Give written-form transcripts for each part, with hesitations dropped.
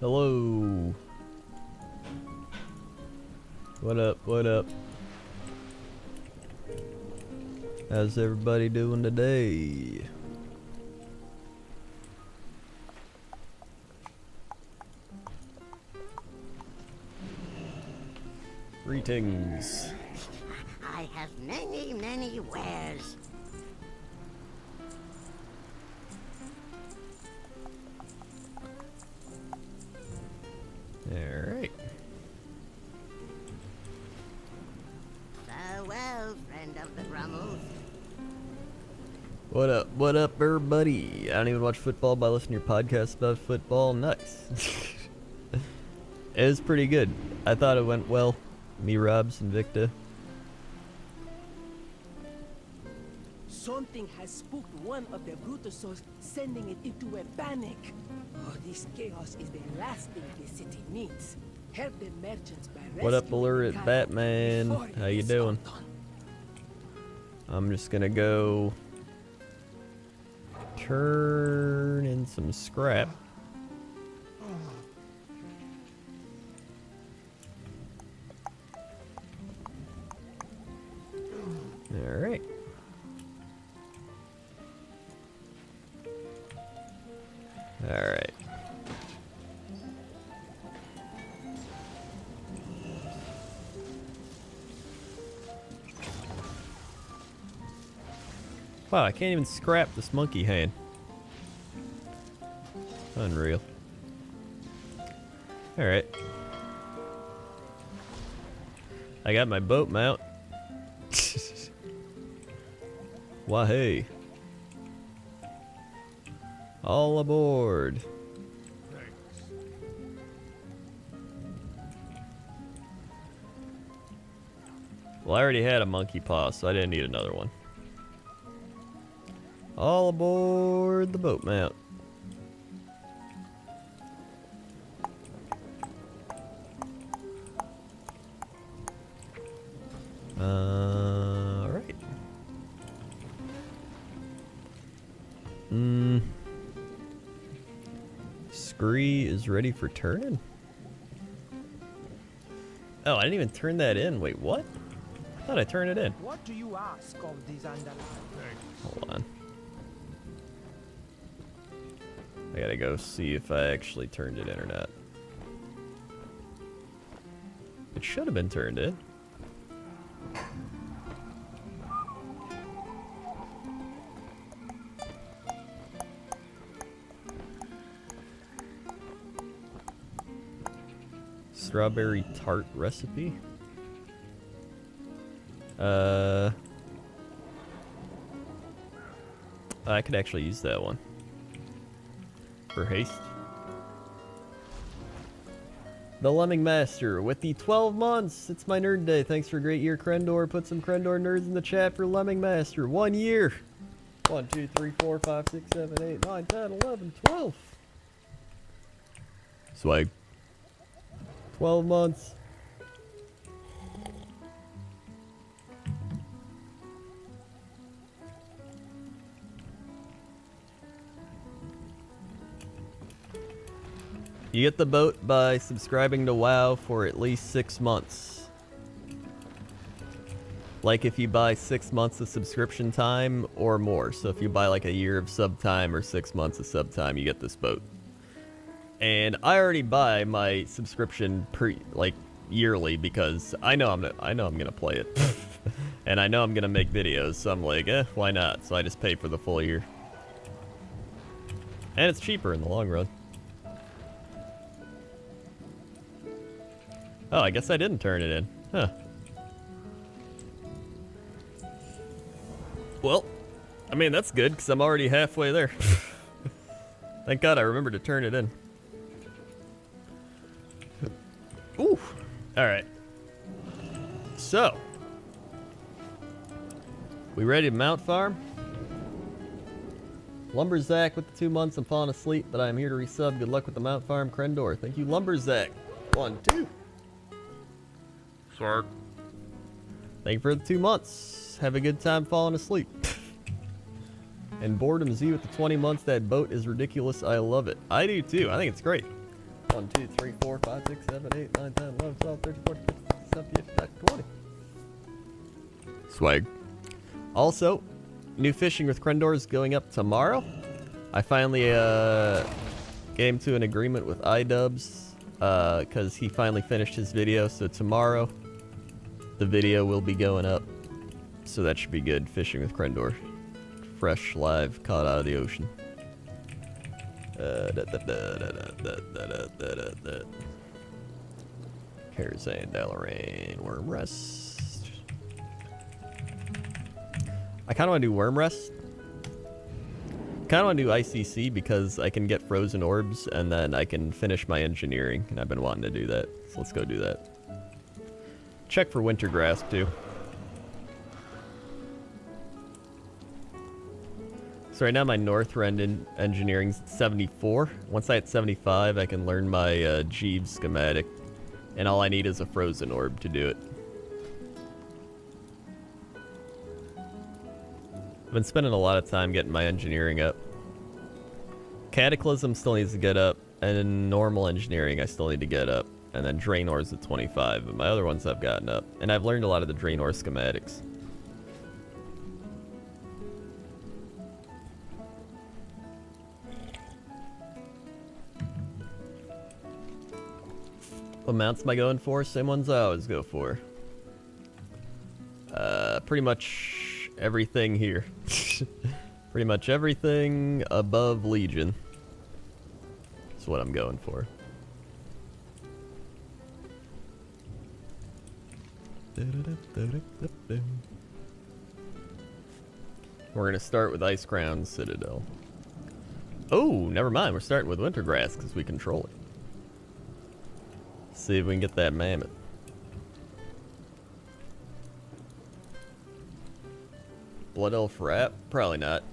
Hello. What up? What up? How's everybody doing today? Greetings. I have many wares. Alright. Farewell, friend of the Brummels. What up? What up, everybody? I don't even watch football, but I listen to your podcast about football. Nice. It was pretty good. I thought it went well. Me, Robs, and Victor. Something has spooked one of the Brutusos, sending it into a panic. Oh, this chaos is the last thing the city needs. Help the merchants by What up, rescuing Allure the at cattle Batman? before it How you is doing? all done. I'm just gonna go turn in some scrap. Alright. Alright. Wow, I can't even scrap this monkey hand. Unreal. Alright. I got my boat mount. Why, hey. All aboard. Well, I already had a monkey paw, so I didn't need another one. All aboard the boat mount. Alright. Scree is ready for turning? Oh, I didn't even turn that in. Wait, what? I thought I turned it in. What do you ask of these underlings? Hold on. I gotta go see if I actually turned it in or not. It should have been turned in. Strawberry tart recipe. I could actually use that one for haste. The Lemming Master with the 12 months. It's my nerd day. Thanks for a great year, Crendor. Put some Crendor nerds in the chat for Lemming Master. 1 year. 1, 2, 3, 4, 5, 6, 7, 8, 9, 10, 11, 12. Swag. 12 months. You get the boat by subscribing to WoW for at least 6 months. Like if you buy 6 months of subscription time or more. So if you buy like a year of sub time or 6 months of sub time, you get this boat. And I already buy my subscription yearly because I know I'm gonna play it. And I know I'm gonna make videos, so I'm like, why not? So I just pay for the full year. And it's cheaper in the long run. Oh, I guess I didn't turn it in. Huh. Well, I mean, that's good, because I'm already halfway there. Thank God I remembered to turn it in. Ooh. Alright. So. We ready to mount farm? Lumberzack with the 2 months. I'm falling asleep, but I'm here to resub. Good luck with the mount farm, Crendor. Thank you, Lumberzack. 1, 2. Smart. Thank you for the 2 months. Have a good time falling asleep. And Boredom Z with the 20 months. That boat is ridiculous. I love it. I do too. I think it's great. 1, 2, 3, 4, 5, 6, 7, 8, 9, 10, 11, 12, 13, 14, 15, 16, 17, 18, 19, 20. Swag. Also, new fishing with Crendor is going up tomorrow. I finally came to an agreement with iDubbbz because he finally finished his video. So tomorrow, the video will be going up. So that should be good. Fishing with Crendor. Fresh, live, caught out of the ocean. Karazhan, Dalaran, Worm Rest. I kind of want to do Worm Rest. Kind of want to do ICC because I can get frozen orbs and then I can finish my engineering, and I've been wanting to do that. So let's go do that. Check for winter grasp too. So right now my North Rend engineering's 74. Once I hit 75, I can learn my Jeeves schematic, and all I need is a frozen orb to do it. I've been spending a lot of time getting my engineering up. Cataclysm still needs to get up, and in normal engineering I still need to get up. And then Draenor's at 25, but my other ones I've gotten up. And I've learned a lot of the Draenor schematics. What mounts am I going for? Same ones I always go for. Pretty much everything here. Pretty much everything above Legion. That's what I'm going for. We're gonna start with Ice Crown Citadel. Oh, never mind. We're starting with Wintergrass because we control it. See if we can get that mammoth. Blood Elf Rat? Probably not.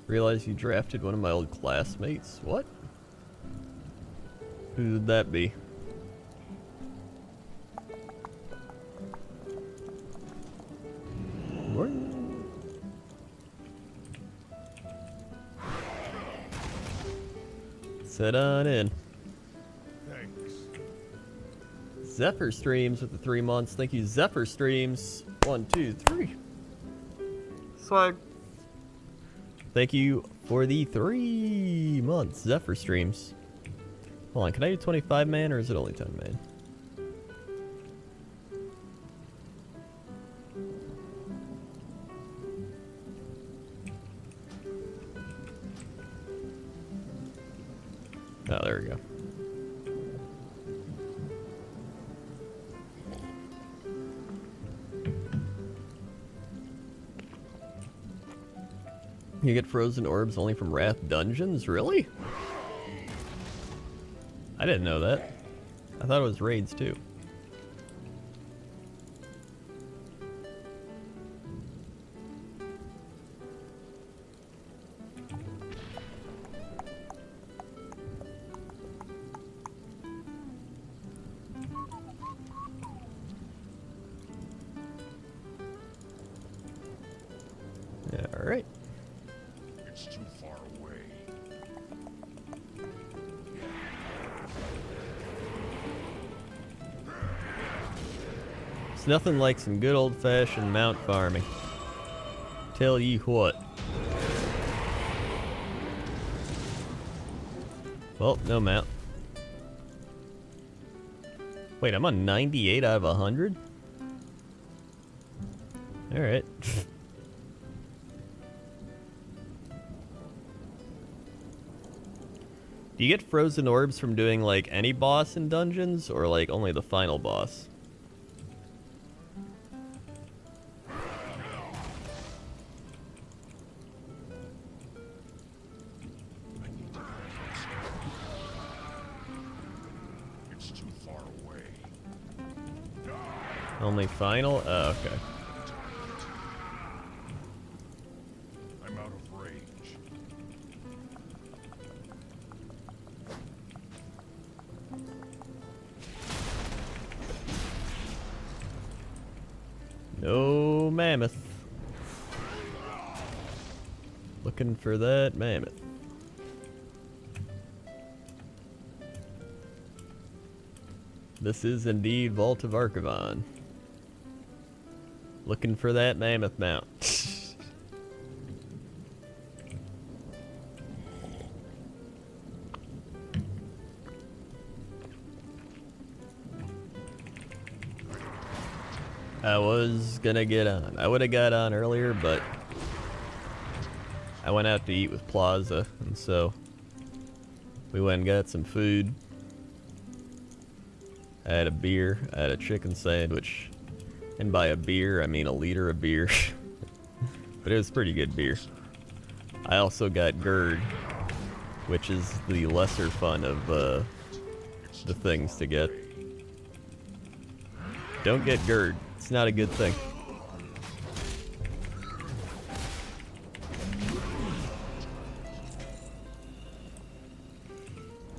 Realize you drafted one of my old classmates? What? Who would that be? What? Sit on in. Thanks. Zephyr Streams with the 3 months. Thank you, Zephyr Streams. 1, 2, 3. Swag. Thank you for the 3 months, Zephyr Streams. Hold on, can I do 25 man or is it only 10 man? Oh, there we go. You get frozen orbs only from Wrath dungeons? Really? I didn't know that. I thought it was raids too. All right. It's too far away. It's nothing like some good old-fashioned mount farming. Tell you what. Well, no mount. Wait, I'm on 98 out of 100? Alright. Do you get frozen orbs from doing like any boss in dungeons or like only the final boss? It's too far away. Only final? Oh, okay. I'm out of range. No mammoth. Looking for that mammoth. This is indeed Vault of Archivon. Looking for that mammoth mount. I was gonna get on. I would have got on earlier, but I went out to eat with Plaza, and so we went and got some food. I had a beer, I had a chicken sandwich, and by a beer, I mean a liter of beer. But it was pretty good beer. I also got GERD, which is the lesser fun of the things to get. Don't get GERD. It's not a good thing.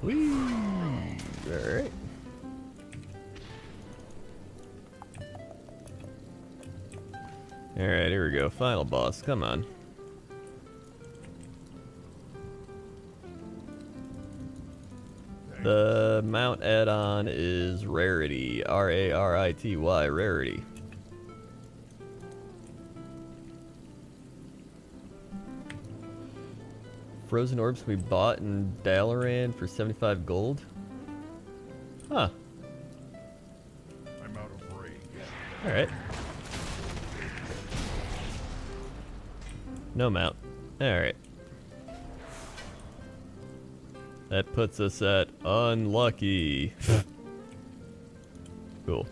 Whee! Alright. Alright, here we go. Final boss. Come on. The mount add-on is Rarity. Rarity. Rarity. Frozen orbs we bought in Dalaran for 75 gold? Huh. I'm out of range. Alright. No mount. Alright. That puts us at unlucky. Cool.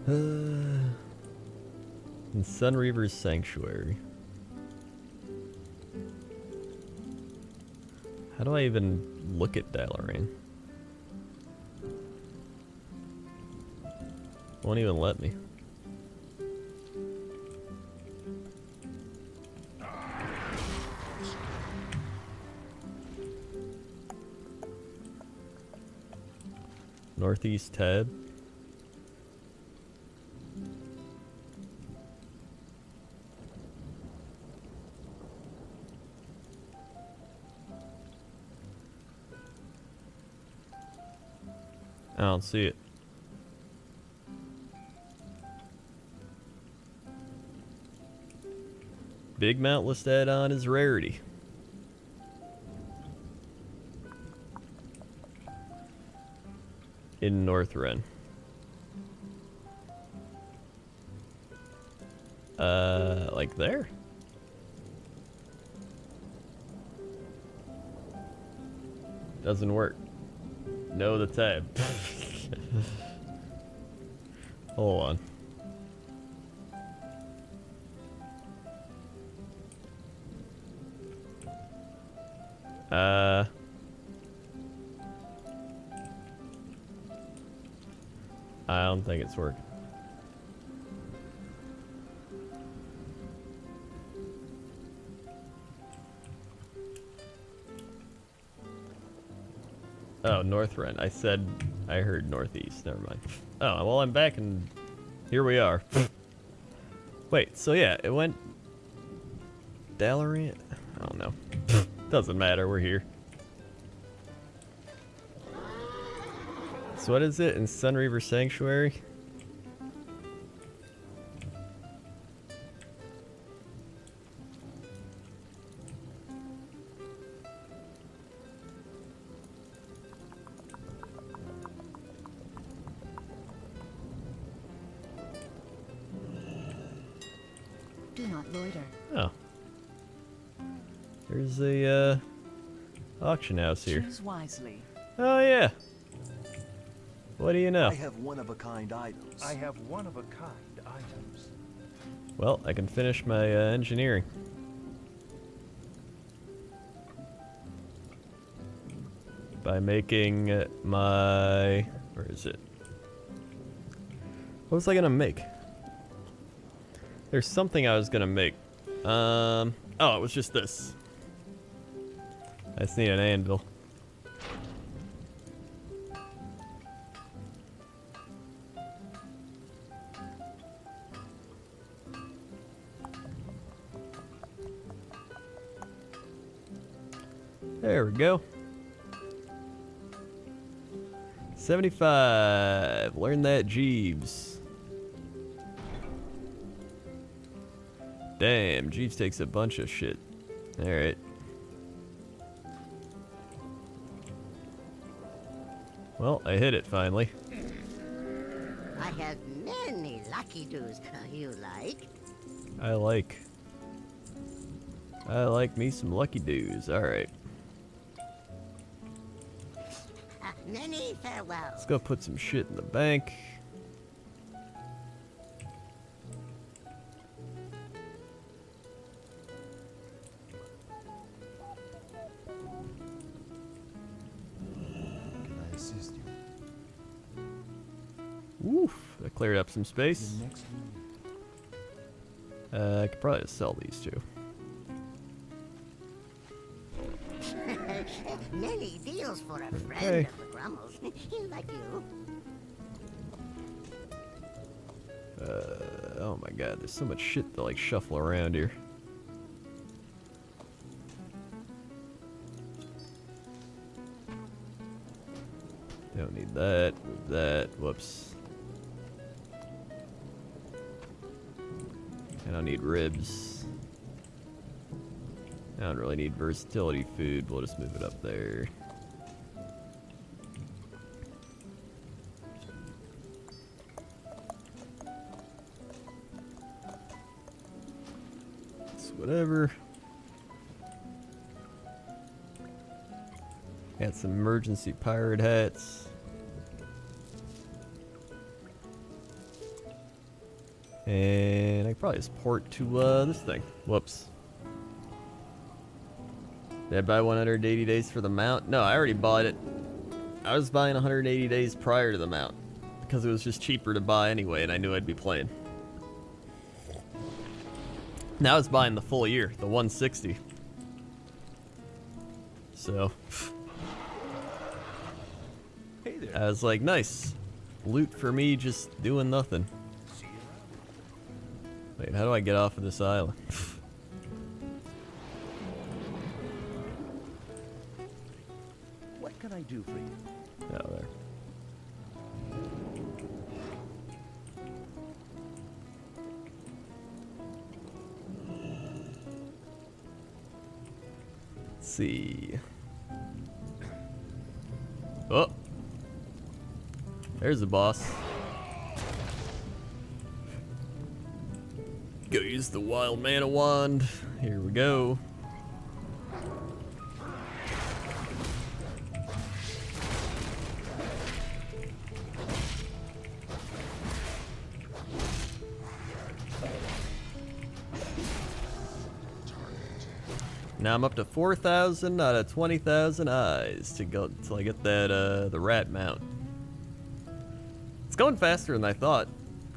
In Sunreaver's Sanctuary. How do I even look at Dalaran? Won't even let me. Northeast tab. I don't see it. Big mount list add-on is Rarity. In Northrend. Like there? Doesn't work. No, the tab. Hold on. I don't think it's working. Oh, Northrend. I heard Northeast. Never mind. Oh, well, I'm back and here we are. Wait, so yeah, it went Dalaran? I don't know. Doesn't matter, we're here. So what is it in Sunreaver Sanctuary? Do not loiter. Oh. There's the auction house here. Choose wisely. Oh yeah. What do you know? I have one-of-a-kind items. I have one-of-a-kind items. Well, I can finish my engineering. by making my... Where is it? What was I gonna make? There's something I was gonna make. Oh, it was just this. I just need an anvil. There we go. 75. Learn that, Jeeves. Damn, Jeeves takes a bunch of shit. Alright. Well, I hit it finally. I have many lucky doos you like. I like me some lucky doos. Alright. Many farewells. Let's go put some shit in the bank. Can I assist you? Woof, that cleared up some space. The next room. I could probably sell these two. Many deals for a friend Okay. of the Grummles. Like you. Oh my god, there's so much shit to like shuffle around here. Don't need that, move that, whoops. I don't need ribs. I don't really need versatility food, we'll just move it up there. It's whatever. Got some emergency pirate hats. And I can probably just port to this thing. Whoops. Did I buy 180 days for the mount? No, I already bought it. I was buying 180 days prior to the mount because it was just cheaper to buy anyway, and I knew I'd be playing. Now I was buying the full year, the 160. So Hey there. I was like, nice. Loot for me just doing nothing. Wait, how do I get off of this island? What can I do for you? Oh, there. Let's see. Oh. There's the boss. Go use the wild mana wand. Here we go. Now I'm up to 4,000 out of 20,000 eyes to go till I get that the rat mount. It's going faster than I thought.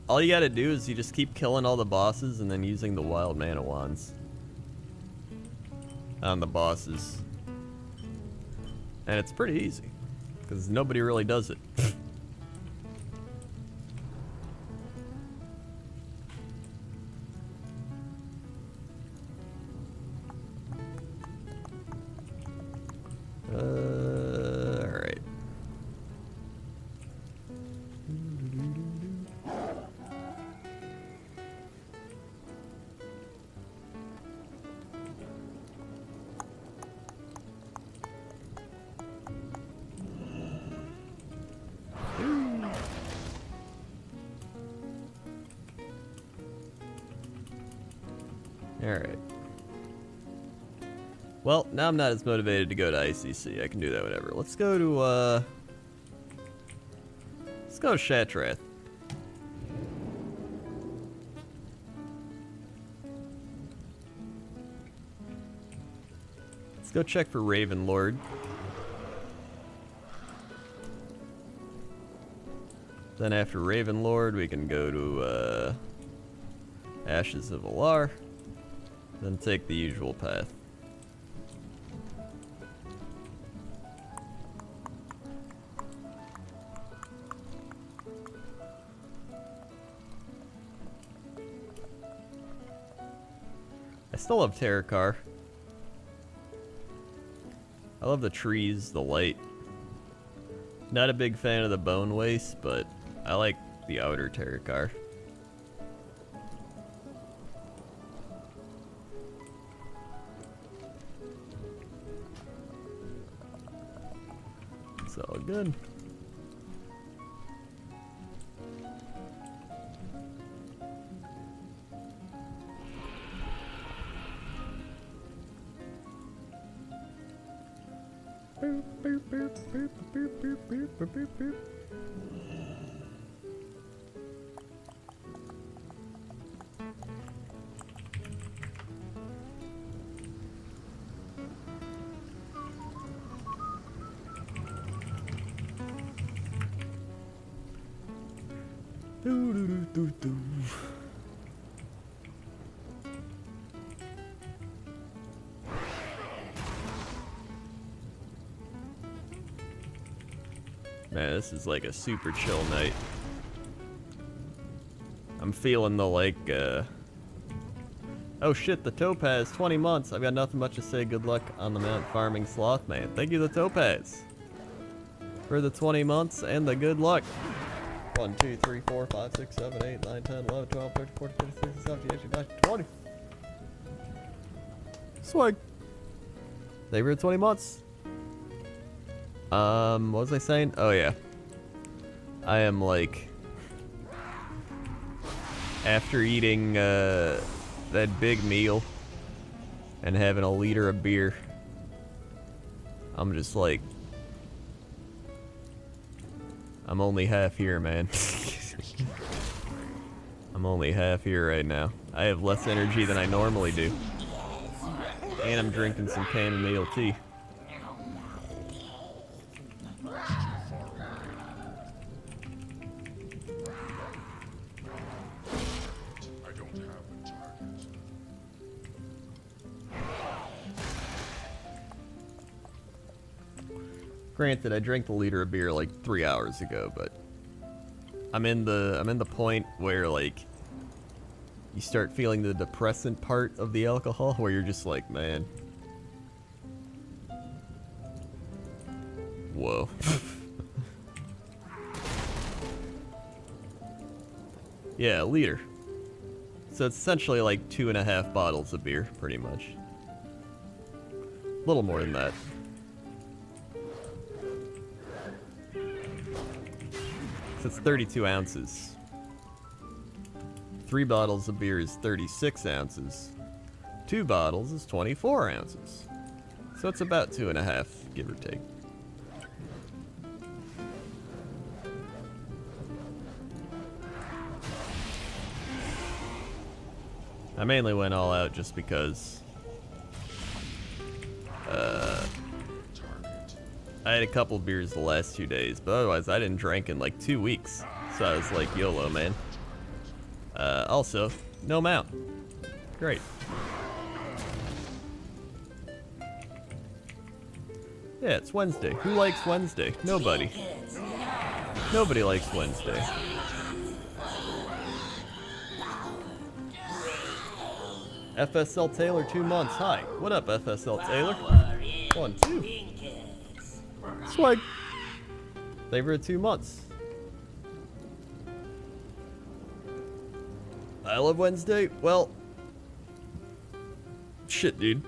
All you gotta do is you just keep killing all the bosses and then using the wild mana wands on the bosses. And it's pretty easy, because nobody really does it. Alright. Alright. Well, now I'm not as motivated to go to ICC. I can do that whenever. Let's go to, let's go to Shatrath. Let's go check for Raven Lord. Then after Ravenlord, we can go to Ashes of Alar. Then take the usual path. I still love Terracar. I love the trees, the light. Not a big fan of the bone waste, but I like the outer Terracar. It's all good. Boop, boop, boop, boop, boop, boop, boop, boop, boop, boop. Do. Man, this is like a super chill night. I'm feeling the like, oh shit, the Topaz, 20 months. I've got nothing much to say. Good luck on the Mount Farming Sloth, man. Thank you, the Topaz, for the 20 months and the good luck. 1, 2, 3, 4, 5, 6, 7, 8, 9, 10, 11, 12, 13, 14, 15, 16, 17, 18, 19, 20. Swag. Thank you for 20 months. What was I saying? Oh yeah. I am like, after eating that big meal and having a liter of beer, I'm just like, I'm only half here, man. I'm only half here right now. I have less energy than I normally do. And I'm drinking some chamomile tea. Granted, I drank the liter of beer like 3 hours ago, but I'm in the point where like you start feeling the depressant part of the alcohol, where you're just like, man, whoa. Yeah, a liter. So it's essentially like 2.5 bottles of beer, pretty much. A little more than that. So it's 32 ounces. 3 bottles of beer is 36 ounces. 2 bottles is 24 ounces. So it's about 2.5, give or take. I mainly went all out just because I had a couple beers the last 2 days, but otherwise I didn't drink in like 2 weeks. So I was like, YOLO, man. Also, no mount. Great. Yeah, it's Wednesday. Who likes Wednesday? Nobody. Nobody likes Wednesday. FSL Taylor, 2 months. Hi. What up, FSL Taylor? 1, 2. Swag. Favorite 2 months. I love Wednesday. Well, shit, dude.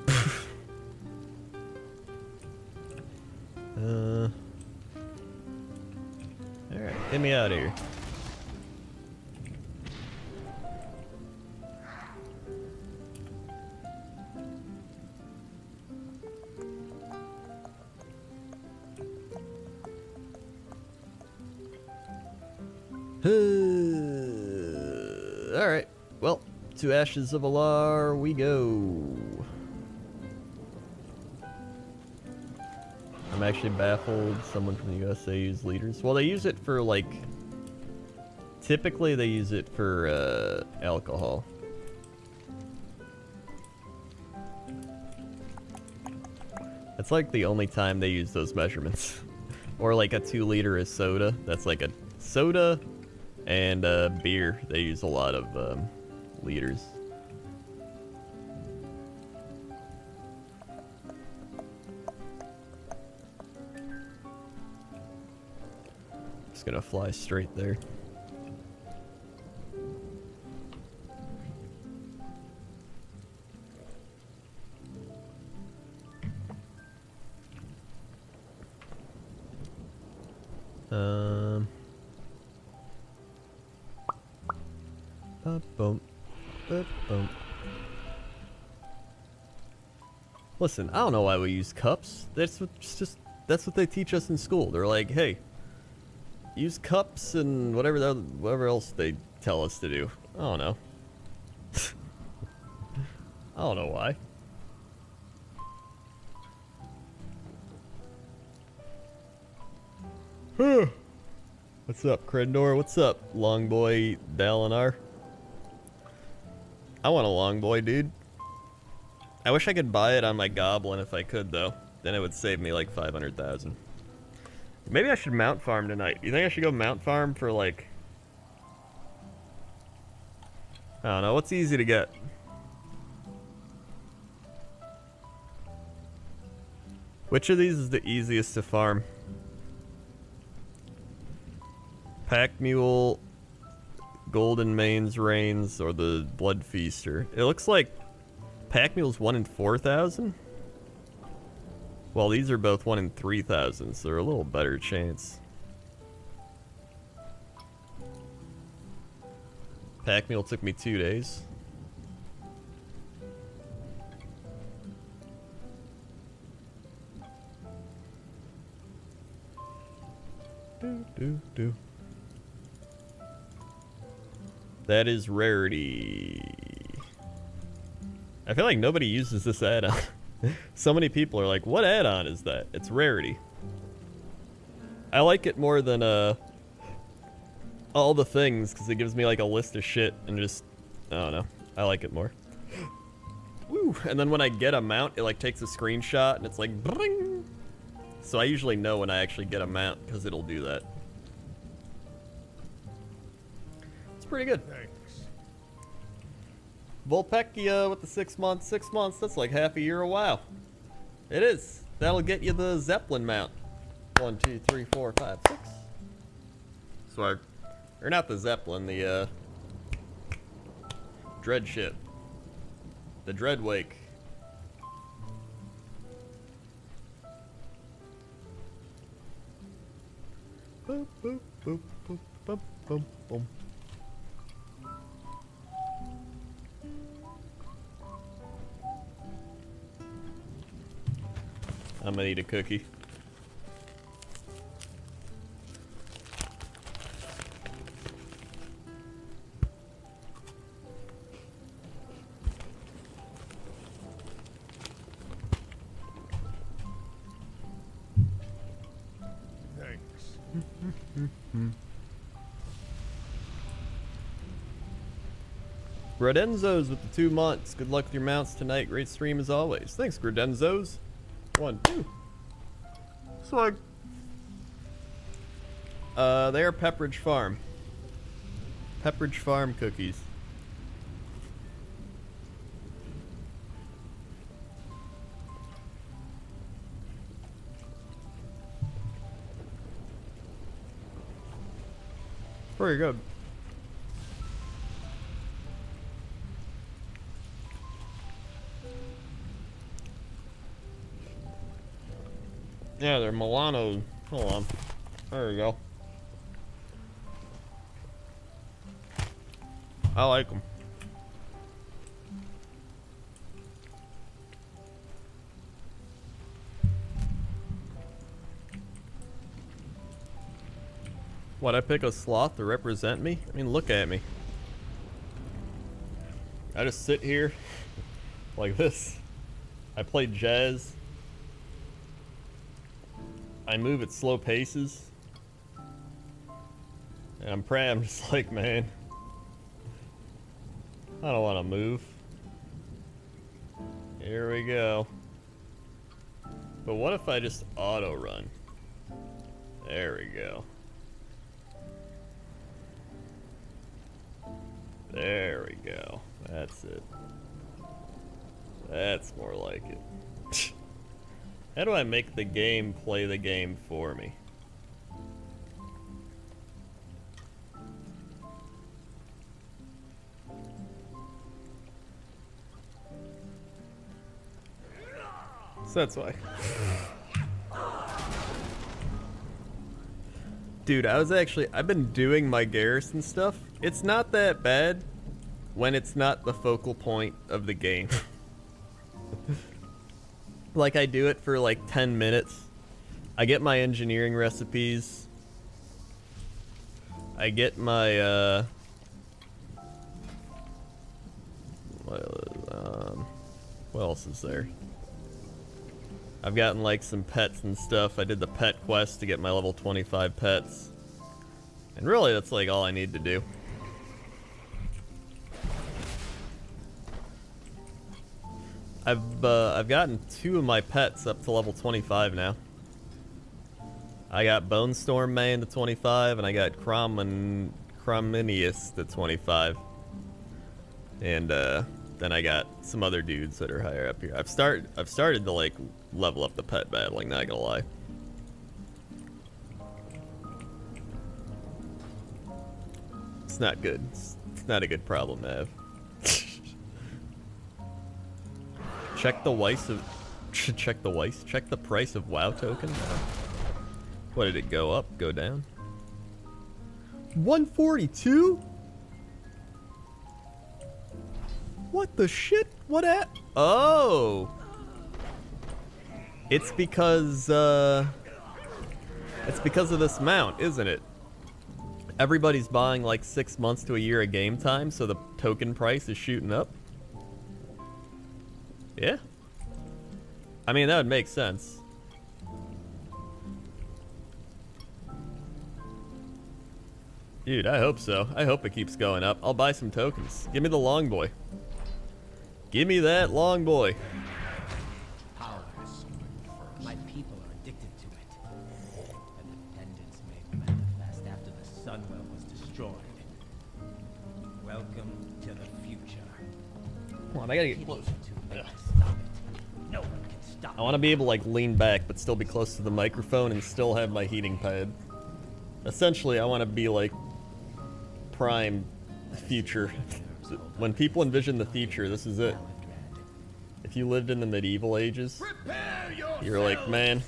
Alright, get me out of here. Alright, well, to Ashes of Alar we go. I'm actually baffled someone from the USA used liters. Well, they use it for, like, Typically, they use it for alcohol. That's like the only time they use those measurements. Or like a 2 liter of soda. That's like a soda and beer. They use a lot of liters. Just gonna fly straight there. Ba-bum, ba-bum. Listen, I don't know why we use cups. That's what they teach us in school. They're like, hey, use cups and whatever else they tell us to do. I don't know. I don't know why. What's up, Crendor? What's up, long boy Dalinar? I want a long boy, dude. I wish I could buy it on my goblin if I could, though. Then it would save me like 500,000. Maybe I should mount farm tonight. You think I should go mount farm for like... I don't know. What's easy to get? Which of these is the easiest to farm? Pack Mule, Golden Manes Reigns, or the Blood Feaster. It looks like Pack Mule's 1 in 4,000. Well, these are both 1 in 3,000, so they're a little better chance. Pack Mule took me 2 days. Do. That is rarity. I feel like nobody uses this add-on. So many people are like, what add-on is that? It's rarity. I like it more than all the things, because it gives me like a list of shit and just, I don't know. I like it more. Woo! And then when I get a mount, it like takes a screenshot and it's like, bring! So I usually know when I actually get a mount, because it'll do that. It's pretty good. Thanks. Volpecchia with the 6 months. 6 months, that's like half a year a WoW. It is. That'll get you the Zeppelin mount. 1, 2, 3, 4, 5, 6. So or not the Zeppelin, the Dread ship. The Dread Wake. Boop, boop, boop, boop, boop, boop, boop. I'm gonna eat a cookie. Thanks. Gradenzos with the 2 months. Good luck with your mounts tonight. Great stream as always. Thanks, Gradenzos. 1, 2. Slug. They are Pepperidge Farm. Pepperidge Farm cookies. Pretty good. Yeah, they're Milano. Hold on. There we go. I like them. What, I pick a sloth to represent me? I mean, look at me. I just sit here like this. I play jazz. I move at slow paces. And I'm praying, I'm just like, man, I don't want to move. Here we go. But what if I just auto run? There we go. There we go. That's it. That's more like it. How do I make the game play the game for me? So that's why. Dude, I've been doing my garrison stuff. It's not that bad when it's not the focal point of the game. Like, I do it for like 10 minutes. I get my engineering recipes. I get my, what else is there? I've gotten like some pets and stuff. I did the pet quest to get my level 25 pets. And really that's like all I need to do. I've gotten 2 of my pets up to level 25 now. I got Bone Storm Man to 25 and I got Crominius to 25. And then I got some other dudes that are higher up here. I've started to like level up the pet battling, not gonna lie. It's not good. It's not a good problem to have. Check the price of check the price of WoW token. What did it go up? Go down? 142? What the shit? What at? Oh! It's because of this mount, isn't it? Everybody's buying like 6 months to a year of game time, so the token price is shooting up. Yeah. I mean, that would make sense. Dude, I hope so. I hope it keeps going up. I'll buy some tokens. Give me the long boy. Give me that long boy. Power. My people are addicted to it. A dependence may manifest after the Sunwell was destroyed. Welcome to the future. Come on, I gotta get close. Too late to stop it. No one can stop I want to be able to like lean back but still be close to the microphone and still have my heating pad. Essentially, I want to be like prime future. When people envision the future, this is it. If you lived in the medieval ages, you're like, man,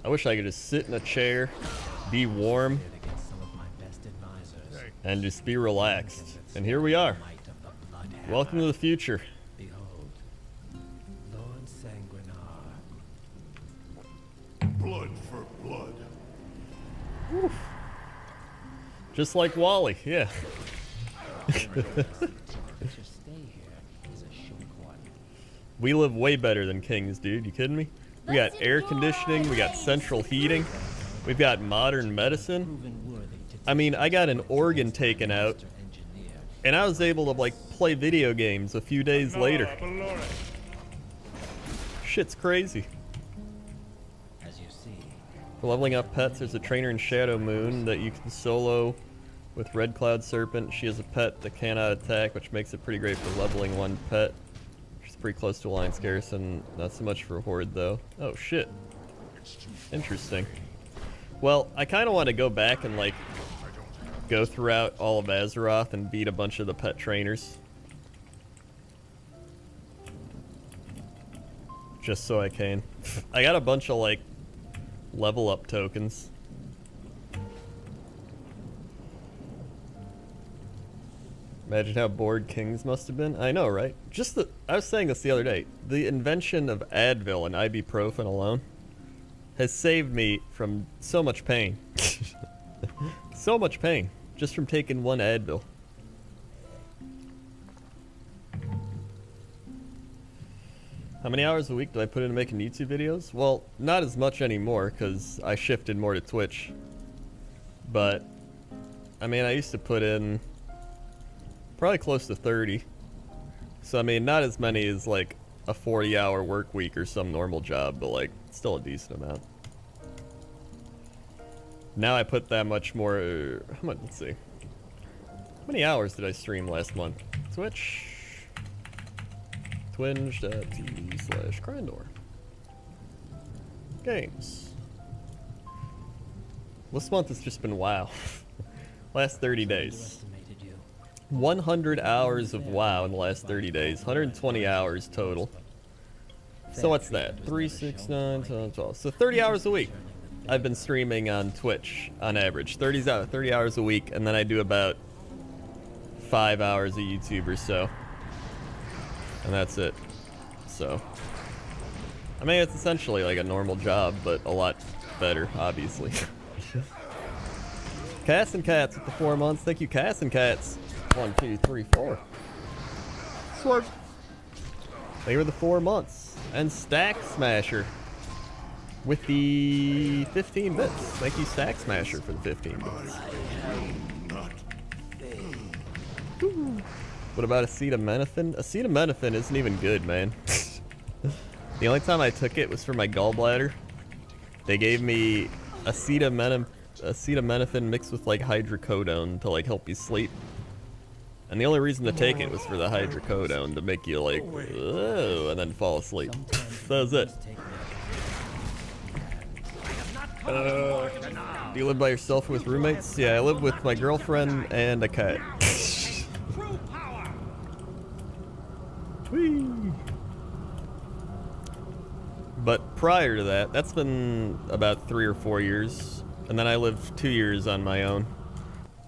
I wish I could just sit in a chair, be warm, and just be relaxed. And here we are. Welcome to the future. Behold, Lord Sanguinar. Blood for blood. Oof. Just like Wally, yeah. We live way better than kings, dude. You kidding me? We got air conditioning, we got central heating, we've got modern medicine. I mean, I got an organ taken out, and I was able to like play video games a few days later. Shit's crazy. For leveling up pets, there's a trainer in Shadow Moon that you can solo with Red Cloud Serpent. She has a pet that cannot attack, which makes it pretty great for leveling one pet. She's pretty close to Alliance Garrison, not so much for Horde though. Oh shit. Interesting. Well, I kind of want to go back and like go throughout all of Azeroth and beat a bunch of the pet trainers. Just so I can. I got a bunch of like level up tokens. Imagine how bored kings must have been. I know, right? I was saying this the other day. The invention of Advil and ibuprofen alone has saved me from so much pain. So much pain just from taking one Advil. How many hours a week do I put into making YouTube videos? Well, not as much anymore because I shifted more to Twitch. But I mean, I used to put in probably close to 30. So, I mean, not as many as, like, a 40-hour work week or some normal job, but, like, still a decent amount. Now I put that much more... How much? Let's see. How many hours did I stream last month? Twitch... Twitch.tv/Crendor. Games. This month has just been WoW. Last 30 days. 100 hours of WoW in the last 30 days. 120 hours total. So what's that? 3, 6, 9, 10, 12. So 30 hours a week. I've been streaming on Twitch on average. 30 hours a week, and then I do about 5 hours of YouTube or so. And that's it. So, I mean, it's essentially like a normal job, but a lot better, obviously. Cass and Cats with the 4 months. Thank you, Cass and Cats. 1, 2, 3, 4. Swerve. Thank you for the 4 months. And Stack Smasher with the 15 bits. Thank you, Stack Smasher, for the 15 bits. What about acetaminophen? Acetaminophen isn't even good, man. The only time I took it was for my gallbladder. They gave me acetaminophen mixed with like hydrocodone to like help you sleep. And the only reason to take it was for the hydrocodone to make you like, oh, and then fall asleep. That was it. Do you live by yourself or with roommates? Yeah, I live with my girlfriend and a cat. Whee. But prior to that, that's been about 3 or 4 years. And then I lived 2 years on my own.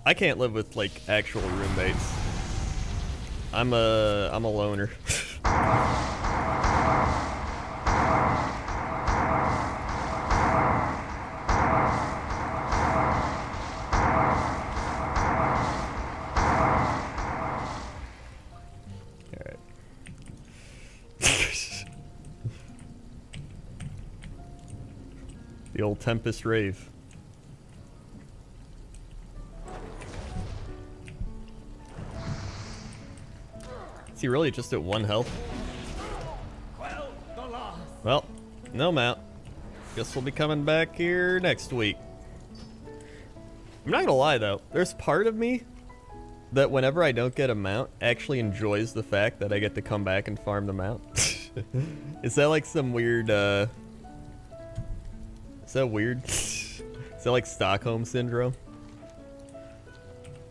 I can't live with like actual roommates. I'm a loner. Alright. The old Tempest Rave. Is he really just at 1 health? Well, no mount. Guess we'll be coming back here next week. I'm not gonna lie though, there's part of me that whenever I don't get a mount actually enjoys the fact that I get to come back and farm the mount. Is that like some weird, is that weird? Is that like Stockholm Syndrome?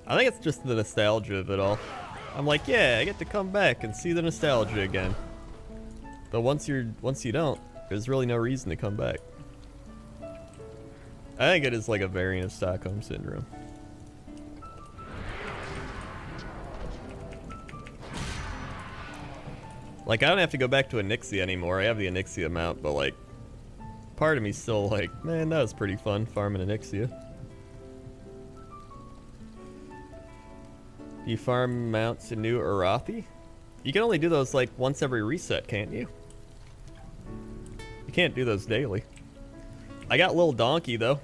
I think it's just the nostalgia of it all. I'm like, yeah, I get to come back and see the nostalgia again. But once you don't, there's really no reason to come back. I think it is like a variant of Stockholm Syndrome. Like, I don't have to go back to Onyxia anymore. I have the Onyxia mount, but like, part of me's still like, man, that was pretty fun farming Onyxia. You farm mounts in New Arathi? You can only do those like once every reset, can't you? You can't do those daily. I got Lil Donkey though.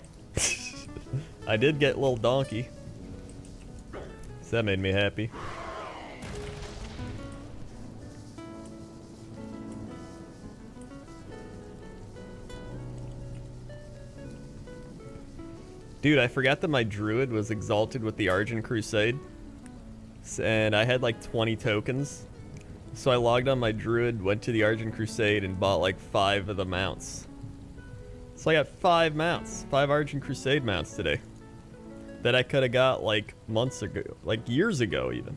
I did get Lil Donkey. So that made me happy. Dude, I forgot that my druid was exalted with the Argent Crusade. And I had like 20 tokens. So I logged on my druid, went to the Argent Crusade, and bought like 5 of the mounts. So I got 5 mounts, 5 Argent Crusade mounts today. That I could have got like months ago, like years ago even.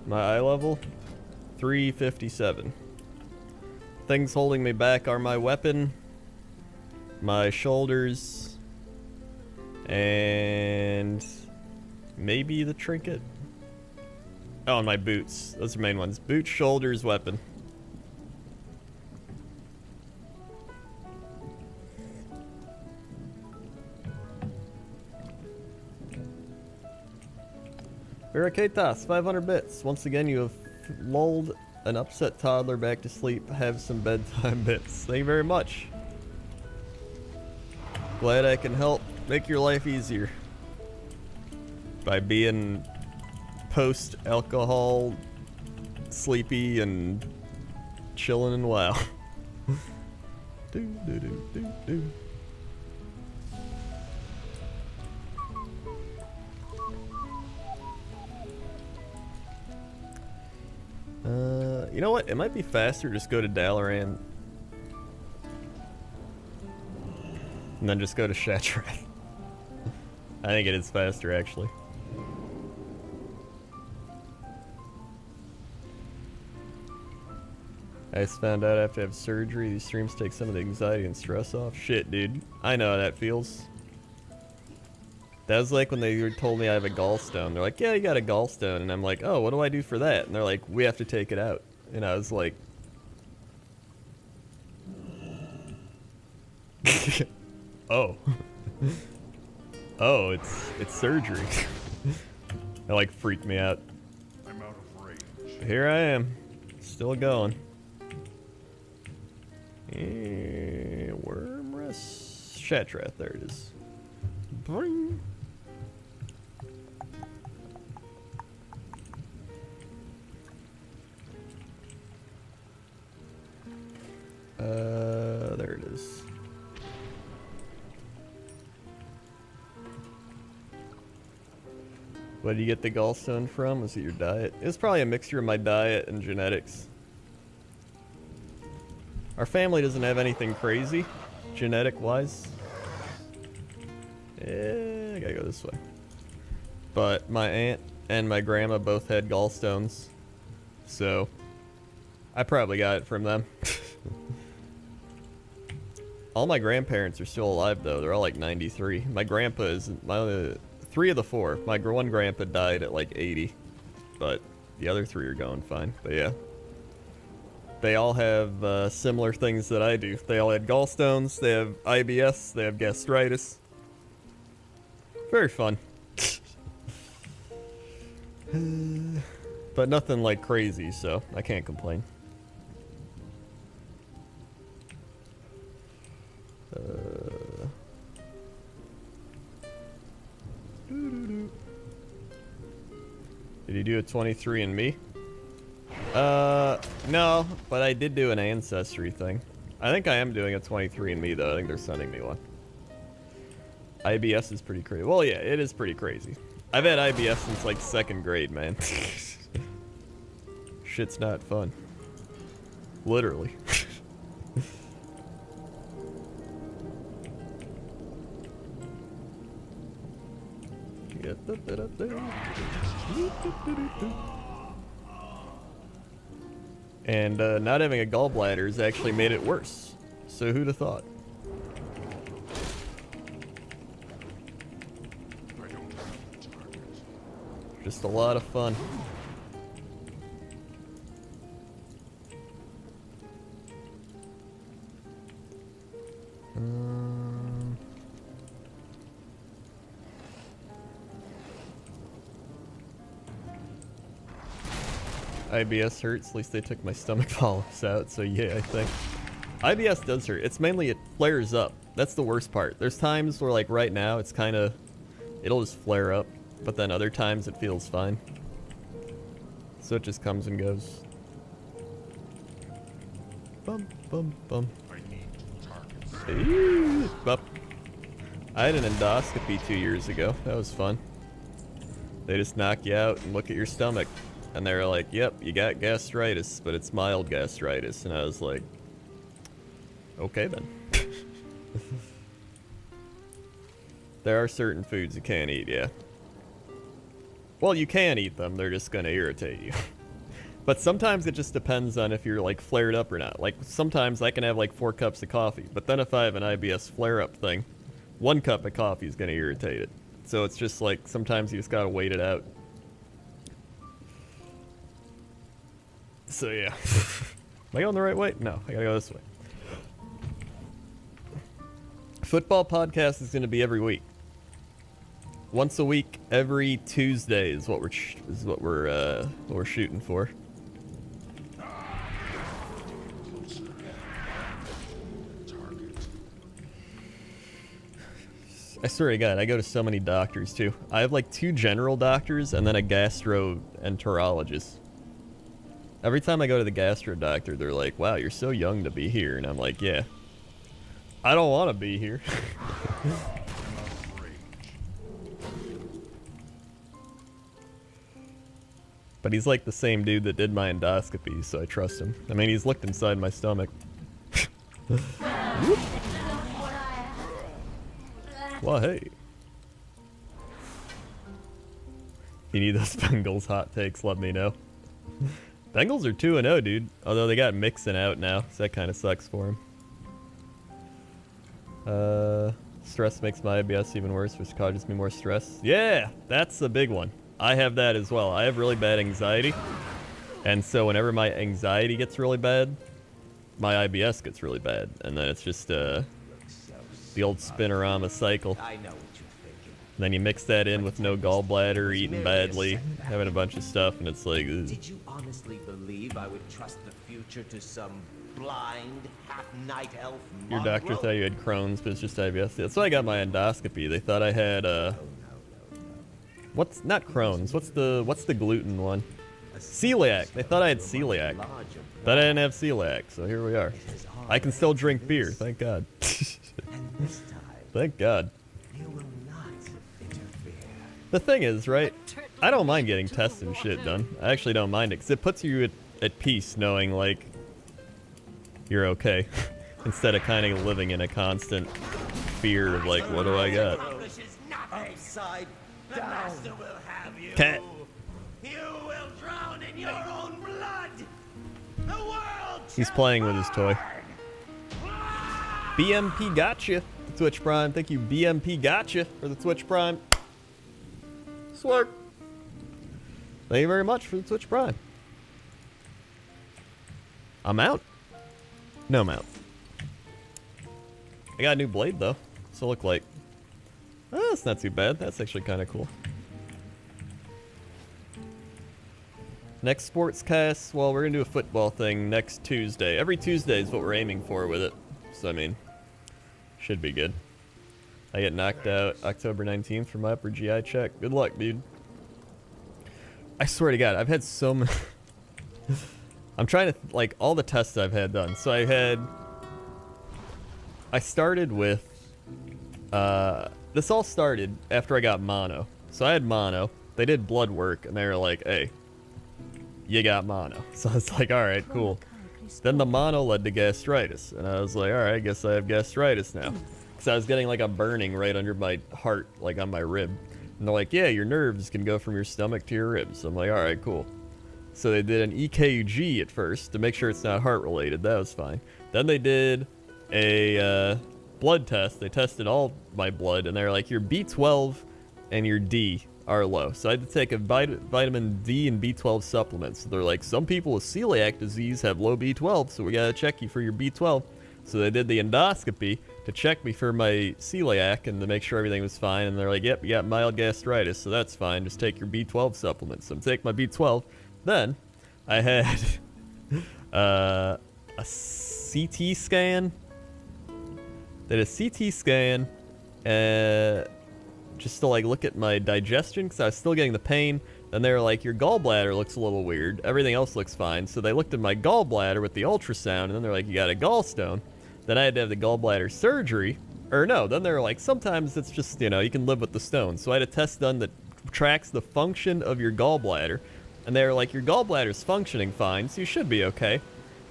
My eye level, 357. Things holding me back are my weapon, my shoulders, and maybe the trinket. Oh, and my boots. Those are the main ones. Boots, shoulders, weapon. Veraketas, 500 bits. Once again, you have lulled an upset toddler back to sleep. Have some bedtime bits. Thank you very much. Glad I can help make your life easier by being post-alcohol, sleepy, and chilling and wow. Do, do, do, do, do. You know what? It might be faster just go to Dalaran and then just go to Shattrath. I think it is faster, actually. I just found out I have to have surgery. These streams take some of the anxiety and stress off. Shit, dude. I know how that feels. That was like when they told me I have a gallstone. They're like, yeah, you got a gallstone. And I'm like, oh, what do I do for that? And they're like, we have to take it out. And I was like... oh. Oh, it's surgery. That like freaked me out. I'm out of range. Here I am. Still going. Wormrest Shattrath, there it is. Boing. There it is. What did you get the gallstone from? Was it your diet? It's probably a mixture of my diet and genetics. Our family doesn't have anything crazy, genetic-wise. Yeah, I gotta go this way. But my aunt and my grandma both had gallstones, so I probably got it from them. All my grandparents are still alive, though. They're all like 93. My grandpa is... three of the four. My one grandpa died at like 80, but the other three are going fine. But yeah. They all have similar things that I do. They all had gallstones, they have IBS, they have gastritis. Very fun. But nothing like crazy, so I can't complain. Did you do a 23andMe? No, but I did do an ancestry thing. I think I am doing a 23andMe though. I think they're sending me one. IBS is pretty crazy. Well, yeah, it is pretty crazy. I've had IBS since like 2nd grade, man. Shit's not fun. Literally. Get the bit up there. And not having a gallbladder has actually made it worse. So who'd have thought? I don't have a target. Just a lot of fun. IBS hurts, at least they took my stomach polyps out, so yeah, I think. IBS does hurt. It's mainly it flares up. That's the worst part. There's times where like right now it's kind of, it'll just flare up, but then other times it feels fine. So it just comes and goes. Bum, bum, bum. I need targets. Eee, bup. I had an endoscopy 2 years ago. That was fun. They just knock you out and look at your stomach. And they were like, yep, you got gastritis, but it's mild gastritis. And I was like, okay then. There are certain foods you can't eat, yeah. Well, you can eat them, they're just gonna irritate you. But sometimes it just depends on if you're like flared up or not. Like sometimes I can have like 4 cups of coffee, but then if I have an IBS flare-up thing, 1 cup of coffee is gonna irritate it. So it's just like, sometimes you just gotta wait it out. So yeah. Am I going the right way? No, I gotta go this way. Football podcast is gonna be every week. Once a week, every Tuesday is what we're shooting for. I swear to God, I go to so many doctors too. I have like 2 general doctors and then a gastroenterologist. Every time I go to the gastro doctor, they're like, wow, you're so young to be here. And I'm like, yeah, I don't want to be here. But he's like the same dude that did my endoscopy, so I trust him. I mean, he's looked inside my stomach. Well, hey. If you need those Bengals hot takes, let me know. Bengals are 2-0, dude. Although they got Mixon out now, so that kind of sucks for him. Stress makes my IBS even worse, which causes me more stress. Yeah, that's a big one. I have that as well. I have really bad anxiety. And so whenever my anxiety gets really bad, my IBS gets really bad. And then it's just the old spinorama cycle. I know what you're thinking. And then you mix that in with no gallbladder, eating badly, having a bunch of stuff, and it's like, ugh. Did you honestly believe I would trust the future to some blind, half-night elf Your doctor mongrel? thought you had Crohn's, but it's just IBS. That's why I got my endoscopy. They thought I had, what's, not Crohn's, what's the gluten one? Celiac. They thought I had celiac. But I didn't have celiac, so here we are. I can still drink beer, thank God. And this time, Thank God. you will not interfere. The thing is, right, I don't mind getting tests and shit done. I actually don't mind it, because it puts you at peace knowing, like, you're okay. Instead of kind of living in a constant fear of, like, what do I got? Upside down. Will have you. Cat. You will drown in your own blood. The world. He's playing with his toy. BMP gotcha, Twitch Prime. Thank you, BMP gotcha, for the Twitch Prime. Swerk. Thank you very much for the Twitch Prime. I'm out? No, I'm out. I got a new blade, though. So look like... Oh, that's not too bad. That's actually kind of cool. Next sports cast, well, we're going to do a football thing next Tuesday. Every Tuesday is what we're aiming for with it. So, I mean, should be good. I get knocked out October 19th for my upper GI check. Good luck, dude. I swear to God, I've had so many... I'm trying to, like, all the tests I've had done. So I started with, this all started after I got mono. So I had mono. They did blood work, and they were like, hey, you got mono. So I was like, all right, cool. Then the mono led to gastritis, and I was like, all right, I guess I have gastritis now. Because I was getting, like, a burning right under my heart, like, on my rib. And they're like, yeah, your nerves can go from your stomach to your ribs. So I'm like, all right, cool. So they did an EKG at first to make sure it's not heart-related. That was fine. Then they did a blood test. They tested all my blood, and they're like, your B12 and your D are low. So I had to take a vitamin D and B12 supplements. So they're like, some people with celiac disease have low B12, so we gotta check you for your B12. So they did the endoscopy to check me for my celiac and to make sure everything was fine. And they're like, yep, you got mild gastritis, so that's fine. Just take your B12 supplements. So I'm taking my B12. Then I had a CT scan. They did a CT scan just to like look at my digestion because I was still getting the pain. Then they were like, your gallbladder looks a little weird. Everything else looks fine. So they looked at my gallbladder with the ultrasound, and then they're like, you got a gallstone. Then I had to have the gallbladder surgery. Or no, then they were like, sometimes it's just, you know, you can live with the stone. So I had a test done that tracks the function of your gallbladder. And they were like, your gallbladder's functioning fine, so you should be okay.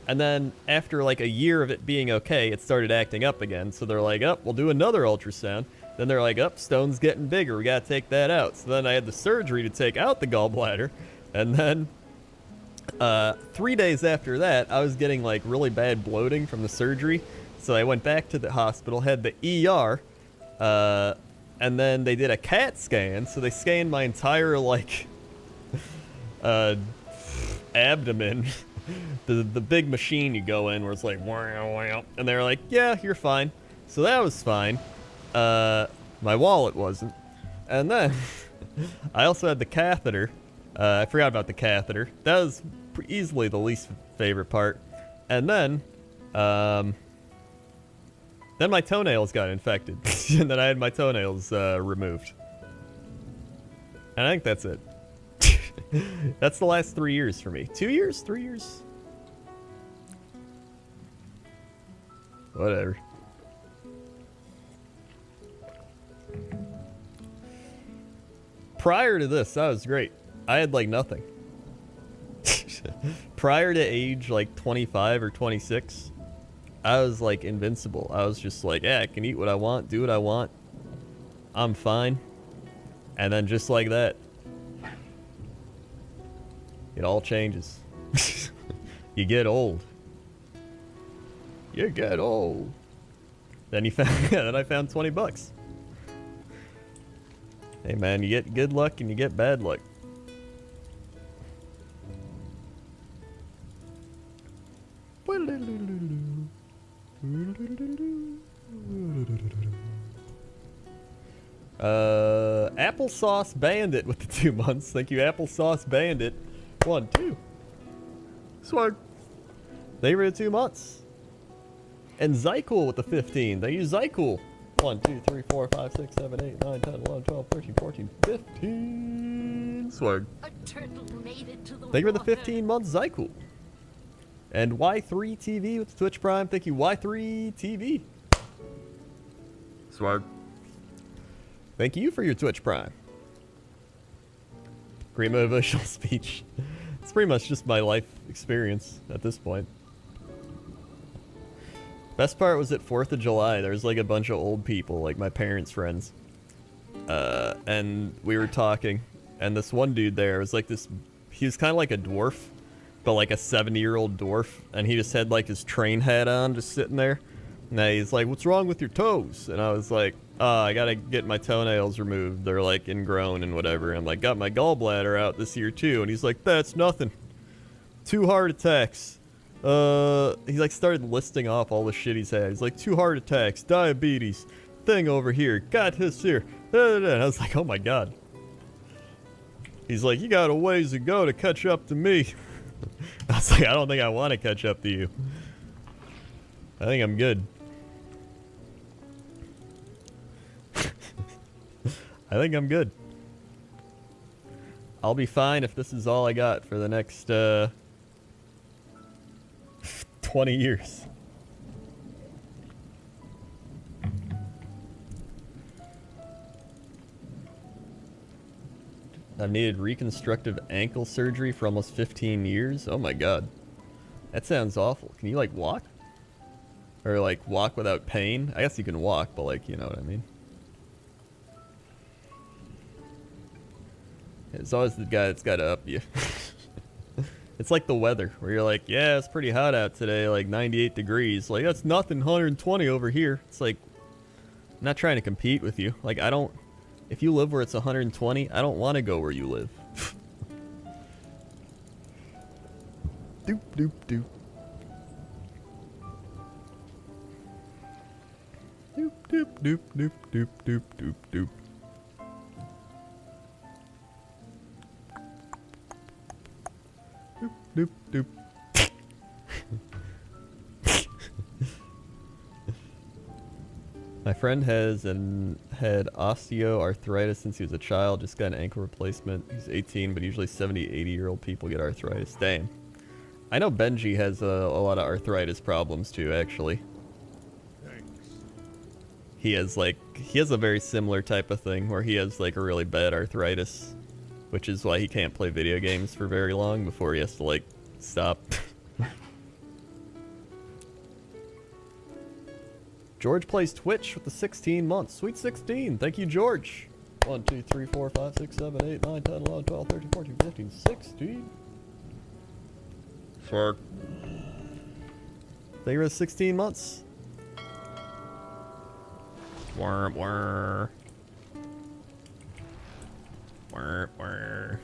And then after like a year of it being okay, it started acting up again. So they're like, oh, we'll do another ultrasound. Then they're like, oh, stone's getting bigger. We got to take that out. So then I had the surgery to take out the gallbladder. And then 3 days after that, I was getting like really bad bloating from the surgery. So I went back to the hospital, had the ER, and then they did a CAT scan. So they scanned my entire like abdomen. The big machine you go in where it's like, wow, wow. And they were like, yeah, you're fine. So that was fine. My wallet wasn't. And then I also had the catheter. I forgot about the catheter. That was easily the least favorite part. And then Then my toenails got infected, and then I had my toenails removed. And I think that's it. That's the last 3 years for me. 2 years? 3 years? Whatever. Prior to this, that was great. I had like nothing. Prior to age like 25 or 26, I was like invincible. I was just like, yeah, I can eat what I want, do what I want. I'm fine. And then just like that, it all changes. You get old. You get old. Then you found, yeah, then I found 20 bucks. Hey man, you get good luck and you get bad luck. Applesauce Bandit with the 2 months. Thank you, Applesauce Bandit. 1, 2. Swag. Thank you for the 2 months. And Zycool with the 15. Thank you, Zycool. 1, 2, 3, 4, 5, 6, 7, 8, 9, 10, 11, 12, 13, 14, 15. Swag. A turtle made it to the Thank you for the water. 15 months, Zycool. And Y3TV with the Twitch Prime. Thank you, Y3TV. Swag. Thank you for your Twitch Prime. Great motivational speech. It's pretty much just my life experience at this point. Best part was at 4th of July. There was like a bunch of old people, like my parents' friends. And we were talking. And this one dude there was like this... He was kind of like a dwarf, but like a 70-year-old dwarf. And he just had like his train hat on, just sitting there. And he's like, what's wrong with your toes? And I was like, I gotta get my toenails removed. They're like ingrown and whatever. I'm like, got my gallbladder out this year too. And he's like, that's nothing. 2 heart attacks. He like started listing off all the shit he's had. He's like, 2 heart attacks, diabetes, thing over here, got this here. And I was like, oh my god. He's like, you got a ways to go to catch up to me. I was like, I don't think I want to catch up to you. I think I'm good. I think I'm good. I'll be fine if this is all I got for the next 20 years. I've needed reconstructive ankle surgery for almost 15 years. Oh my god. That sounds awful. Can you like walk? Or like walk without pain? I guess you can walk, but like, you know what I mean. It's always the guy that's got to up you. It's like the weather, where you're like, yeah, it's pretty hot out today, like 98 degrees. Like, that's nothing, 120 over here. It's like, I'm not trying to compete with you. Like, I don't, if you live where it's 120, I don't want to go where you live. Doop, doop, doop. Doop, doop, doop, doop, doop, doop, doop, doop. Doop, doop. My friend had osteoarthritis since he was a child, just got an ankle replacement. He's 18, but usually 70, 80-year-old people get arthritis. Damn. I know Benji has a lot of arthritis problems too, actually. Thanks. He has a very similar type of thing where he has like a really bad arthritis, which is why he can't play video games for very long before he has to like stop. George plays Twitch with the 16 months. Sweet 16. Thank you, George. 1, 2, 3, 4, 5, 6, 7, 8, 9, 10, 11, 12, 13, 14, 15, 16. Fuck. Thank you for the 16 months. Wah, wah. Wah, wah.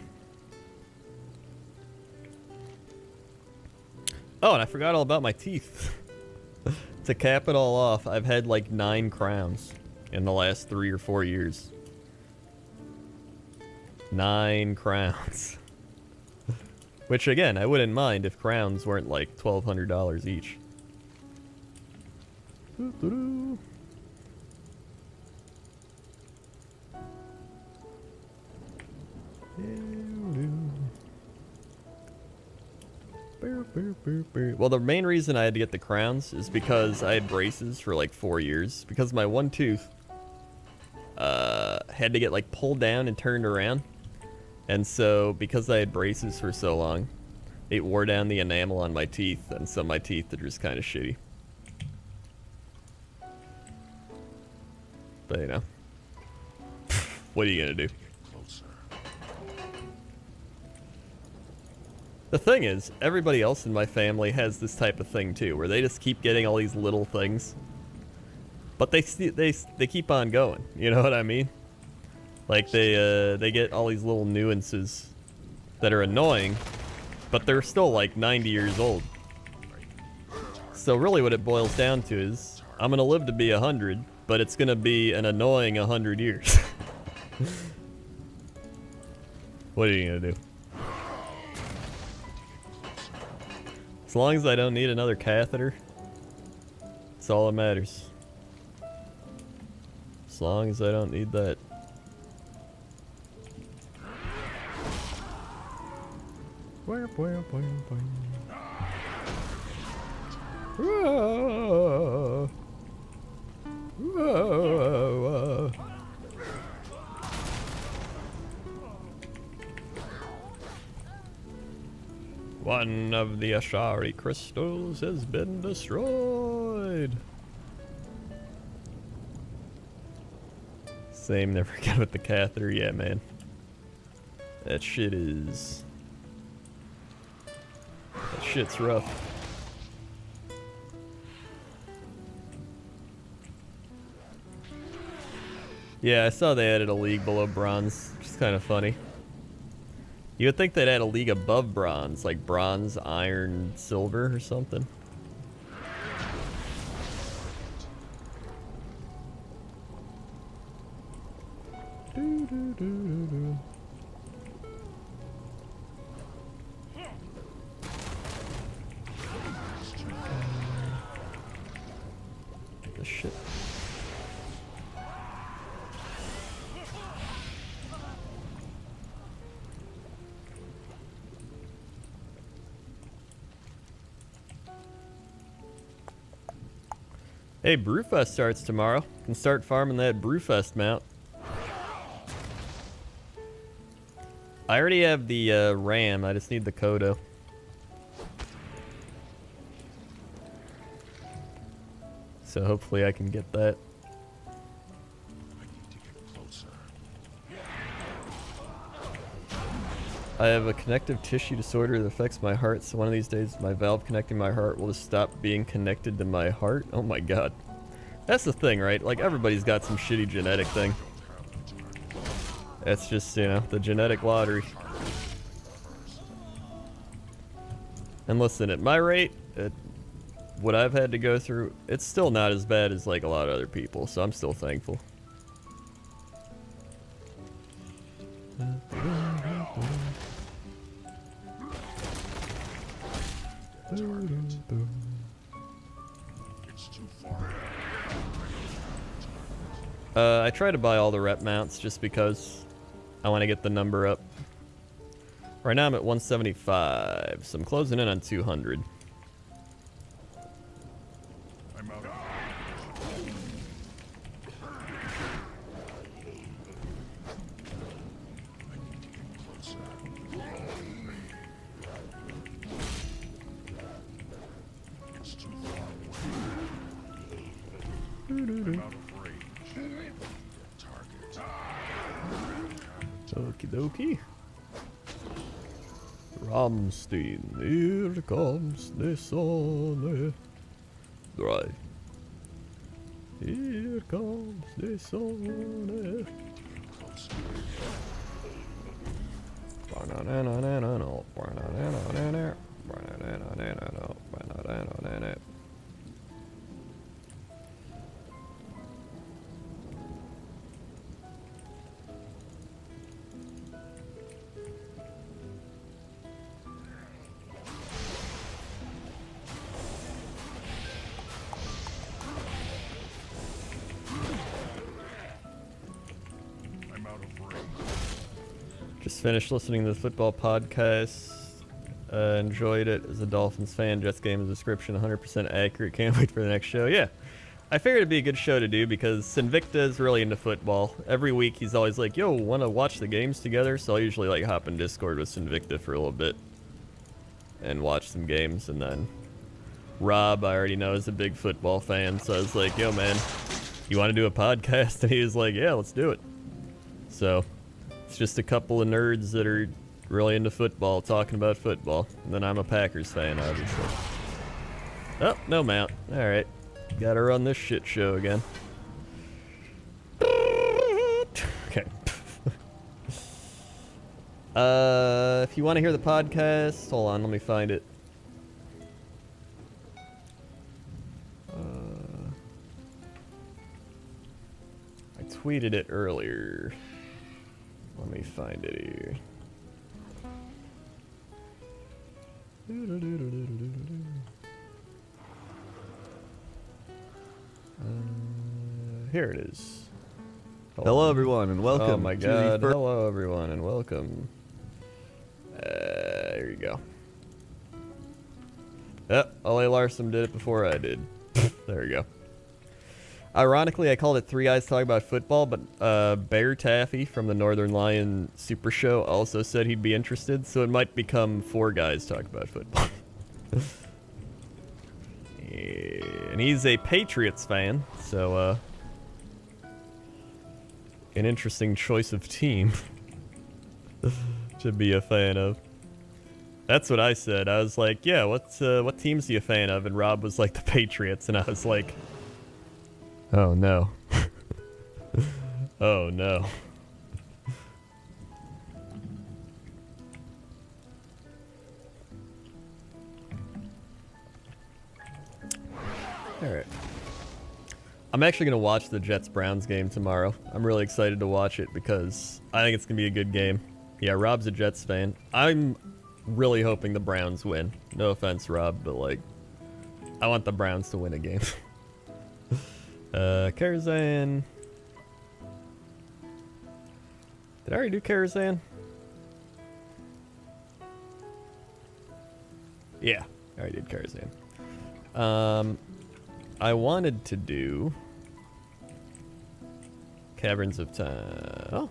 Oh, and I forgot all about my teeth. To cap it all off, I've had like 9 crowns in the last 3 or 4 years. 9 crowns. Which again, I wouldn't mind if crowns weren't like $1,200 each. Doo-doo-doo. Well, the main reason I had to get the crowns is because I had braces for like 4 years. Because my one tooth had to get like pulled down and turned around. And so, because I had braces for so long, it wore down the enamel on my teeth. And so my teeth are just kind of shitty. But you know, what are you gonna do? Closer. The thing is, everybody else in my family has this type of thing too, where they just keep getting all these little things, but they keep on going. You know what I mean? Like they get all these little nuances that are annoying, but they're still like 90 years old. So really, what it boils down to is, I'm gonna live to be 100, but it's gonna be an annoying 100 years. What are you gonna do? As long as I don't need another catheter, that's all that matters. As long as I don't need that. Whoa. Whoa. One of the Ashari crystals has been destroyed. Same, never get with the catheter. Yeah, man. That shit's rough. Yeah, I saw they added a league below bronze, which is kind of funny. You would think they'd add a league above bronze, like bronze, iron, silver, or something. The shit. Hey, Brewfest starts tomorrow. Can start farming that Brewfest mount. I already have the RAM, I just need the Kodo. So hopefully I can get that. I need to get closer. I have a connective tissue disorder that affects my heart, so one of these days my valve connecting my heart will just stop being connected to my heart. Oh my god. That's the thing, right? Like, everybody's got some shitty genetic thing. That's just, you know, the genetic lottery. And listen, at my rate, what I've had to go through, it's still not as bad as like a lot of other people, so I'm still thankful. It's too far. I try to buy all the rep mounts just because I want to get the number up. Right now I'm at 175, so I'm closing in on 200. I'm out of I need to get closer. It's too far away. I'm out of range. I need a target. Okie dokie. Ramstein, here comes the sun. Right. Here comes the sun. Just finished listening to the football podcast. Enjoyed it as a Dolphins fan. Jets game is description 100% accurate. Can't wait for the next show. Yeah. I figured it'd be a good show to do because Sinvicta is really into football. Every week he's always like, yo, want to watch the games together? So I usually like hop in Discord with Sinvicta for a little bit and watch some games. And then Rob, I already know, is a big football fan. So I was like, yo, man, you want to do a podcast? And he was like, yeah, let's do it. So it's just a couple of nerds that are really into football talking about football. And then I'm a Packers fan, obviously. Oh, no mount. All right. Gotta run this shit show again. Okay. If you want to hear the podcast, hold on, let me find it. I tweeted it earlier. Let me find it here. Here it is. Hello, everyone, and welcome. Oh my god. Hello, everyone, and welcome. Here you go. Yep, Ole Larson did it before I did. There we go. Ironically, I called it Three Eyes Talking About Football, but Bear Taffy from the Northern Lion Super Show also said he'd be interested, so it might become Four Guys Talk About Football. And he's a Patriots fan, so an interesting choice of team to be a fan of. That's what I said. I was like, yeah, what teams are you a fan of? And Rob was like, the Patriots. And I was like, oh no. Oh no. Alright. I'm actually going to watch the Jets-Browns game tomorrow. I'm really excited to watch it because I think it's going to be a good game. Yeah, Rob's a Jets fan. I'm really hoping the Browns win. No offense, Rob, but like, I want the Browns to win a game. Karazhan. Did I already do Karazhan? Yeah, I already did Karazhan. I wanted to do Caverns of Time. Oh.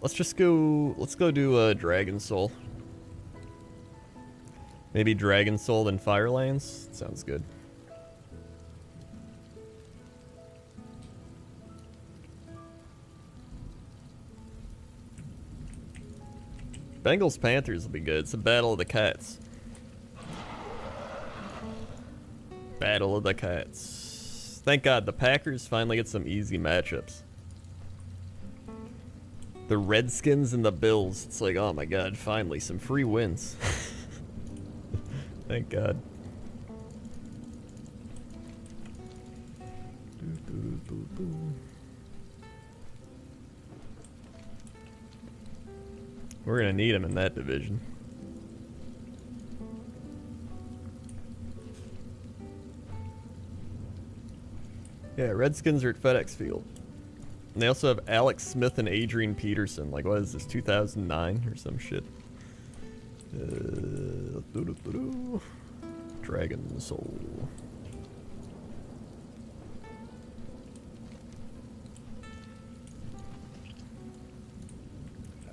Let's go do Dragon Soul. Maybe Dragon Soul then Firelands? Sounds good. Bengals Panthers will be good. It's a battle of the cats. Battle of the cats. Thank God the Packers finally get some easy matchups. The Redskins and the Bills. It's like, oh my god, finally some free wins. Thank God. We're gonna need him in that division. Yeah, Redskins are at FedEx Field. And they also have Alex Smith and Adrian Peterson. Like, what is this, 2009 or some shit? Dragon Soul.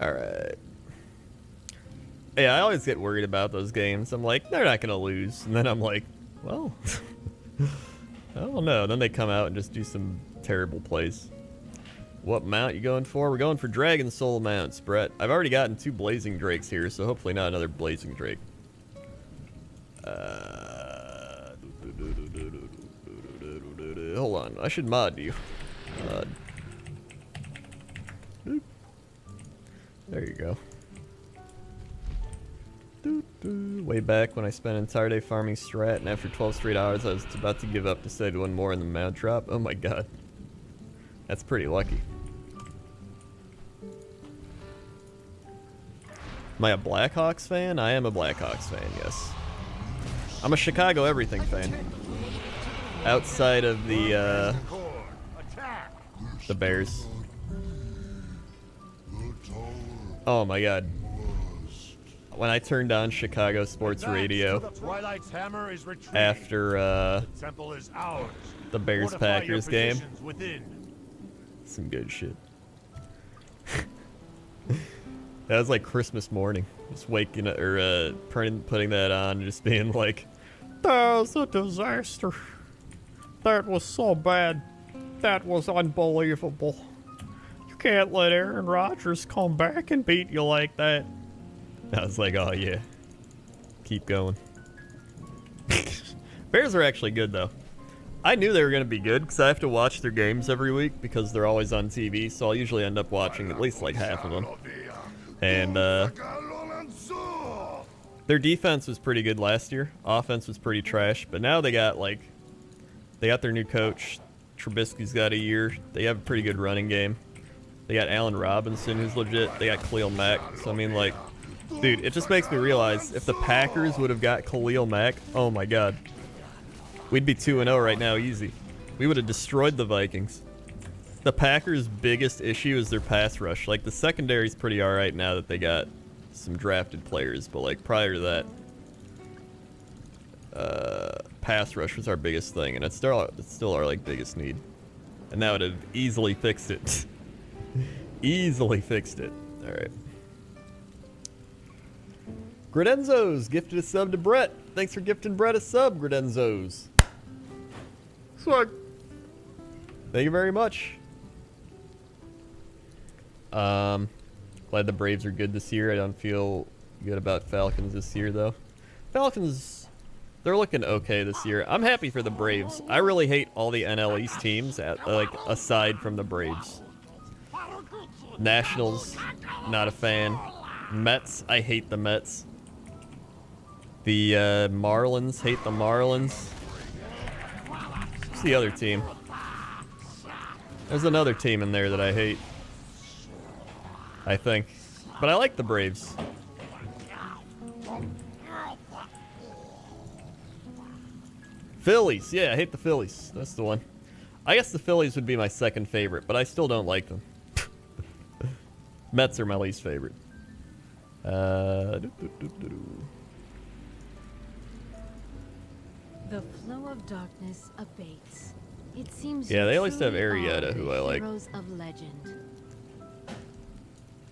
Alright. Yeah, I always get worried about those games. I'm like, they're not going to lose. And then I'm like, well, I don't know. Then they come out and just do some terrible plays. What mount you going for? We're going for Dragon Soul mounts, Brett. I've already gotten 2 Blazing Drakes here, so hopefully not another Blazing Drake. Hold on. I should mod you. There you go. Way back when I spent an entire day farming strat, and after 12 straight hours, I was about to give up to save 1 more in the mount drop. Oh my god. That's pretty lucky. Am I a Blackhawks fan? I am a Blackhawks fan, yes. I'm a Chicago everything fan. Outside of the Bears. Oh my god. When I turned on Chicago sports radio Twilight's hammer is retreating. after The temple is ours. the Bears Fortify Packers your game, positions within. some good shit. That was like Christmas morning. Just waking up, or putting that on, and just being like, "That was a disaster. That was so bad. That was unbelievable. You can't let Aaron Rodgers come back and beat you like that." I was like, "Oh yeah, keep going." Bears are actually good though. I knew they were going to be good because I have to watch their games every week because they're always on TV, so I'll usually end up watching at least like half of them. And their defense was pretty good last year. Offense was pretty trash, but now they got their new coach. Trubisky's got a year. They have a pretty good running game. They got Allen Robinson, who's legit. They got Khalil Mack. So I mean, like, dude, it just makes me realize if the Packers would have got Khalil Mack, oh my god, we'd be 2-0 right now, easy. We would have destroyed the Vikings. The Packers' biggest issue is their pass rush. Like, the secondary's pretty alright now that they got some drafted players, but like prior to that, pass rush was our biggest thing, and it's still our like biggest need. And that would have easily fixed it. Easily fixed it. Alright. Gredenzo's gifted a sub to Brett. Thanks for gifting Brett a sub, Gredenzo's. Swag. Thank you very much. Glad the Braves are good this year. I don't feel good about Falcons this year, though. Falcons, they're looking okay this year. I'm happy for the Braves. I really hate all the NL East teams, aside from the Braves. Nationals, not a fan. Mets, I hate the Mets. The Marlins, hate the Marlins. What's the other team? There's another team in there that I hate, I think. But I like the Braves. Phillies, yeah, I hate the Phillies. That's the one. I guess the Phillies would be my second favorite, but I still don't like them. Mets are my least favorite. The flow of darkness abates. It seems Yeah, they you always have truly Arrieta, are who the I like. heroes of legend.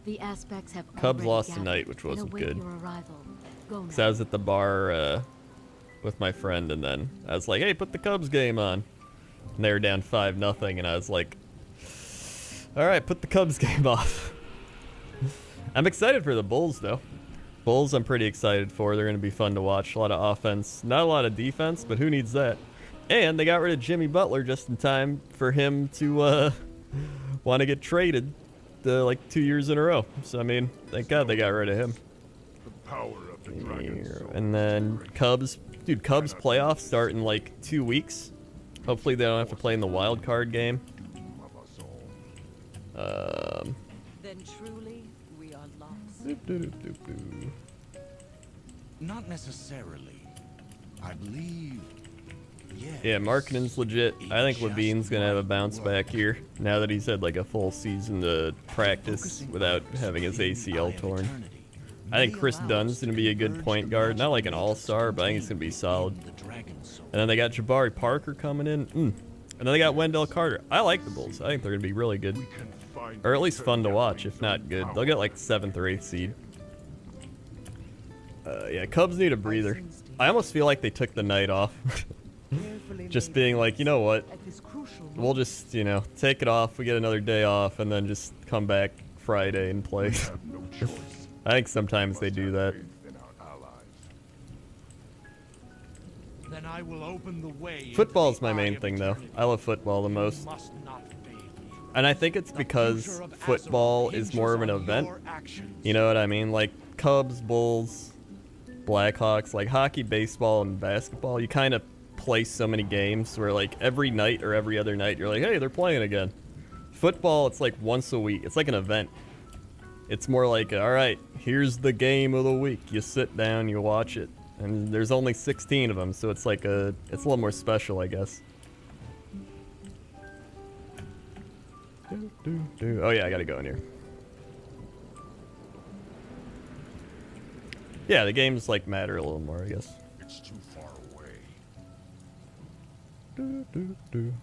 The aspects have Cubs already lost gathered tonight, which and wasn't await good. your arrival. Go Because now. I was at the bar with my friend, and then I was like, "Hey, put the Cubs game on." And they were down 5-0, and I was like, "All right, put the Cubs game off." I'm excited for the Bulls, though. Bulls, I'm pretty excited for. They're going to be fun to watch. A lot of offense, not a lot of defense, but who needs that? And they got rid of Jimmy Butler just in time for him to want to get traded like 2 years in a row. So, I mean, thank God they got rid of him. The power of the dragon soul. And then Cubs, dude, Cubs playoffs start in like 2 weeks. Hopefully they don't have to play in the wild card game. Then truly, we are lost. Not necessarily. I believe. Yes. Yeah, Markkanen's legit. I think Levine's gonna have a bounce back here now that he's had like a full season to practice without having his ACL torn. I think Chris Dunn's gonna be a good point guard, not like an all-star, but I think he's gonna be solid. And then they got Jabari Parker coming in, and then they got Wendell Carter. I like the Bulls. I think they're gonna be really good, or at least fun to watch, if not good. They'll get like 7th or 8th seed. Yeah, Cubs need a breather. I almost feel like they took the night off. Just being like, you know what, we'll just, you know, take it off, we get another day off, and then just come back Friday and play. I think sometimes they do that. Then I will open the way. Football's my main thing, though. I love football the most. And I think it's because football is more of an event. You know what I mean? Like Cubs, Bulls, Blackhawks, like hockey, baseball, and basketball, you kind of play so many games where like every night or every other night you're like, hey, they're playing again. Football, it's like once a week. It's like an event. It's more like, all right, here's the game of the week. You sit down, you watch it, and there's only 16 of them, so it's like it's a little more special, I guess. Oh yeah, I gotta go in here. Yeah, the games like matter a little more, I guess. It's too far away. Do, do, do.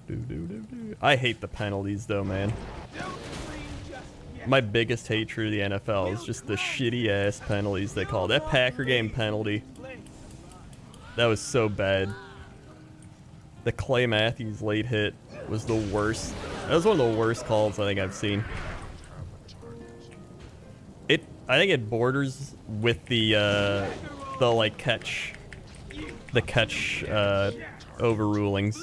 Do, do, do, do. I hate the penalties though, man. My biggest hatred of the NFL is just the shitty ass penalties they call. That Packer game penalty, that was so bad. The Clay Matthews late hit was the worst. That was one of the worst calls I think I've seen. I think it borders with the like catch overrulings.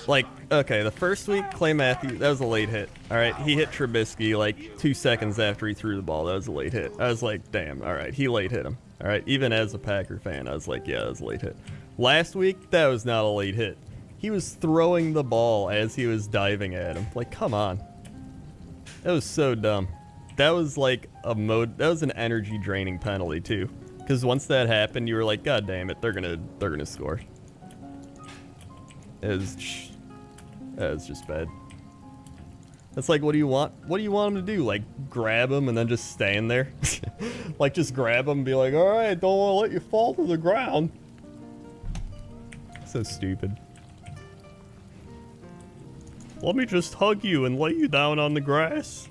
Like, okay, the first week, Clay Matthews, that was a late hit. All right, he hit Trubisky like 2 seconds after he threw the ball. That was a late hit. I was like, damn, all right, he late hit him. All right, even as a Packer fan, I was like, yeah, that was a late hit. Last week, that was not a late hit. He was throwing the ball as he was diving at him. Like, come on. That was so dumb. That was like that was an energy draining penalty too. Because once that happened, you were like, God damn it, they're gonna score. That was just bad. That's like, what do you want? What do you want him to do? Like, grab him and then just stand there? Like, just grab him and be like, all right, don't want to let you fall to the ground. So stupid. Let me just hug you and lay you down on the grass.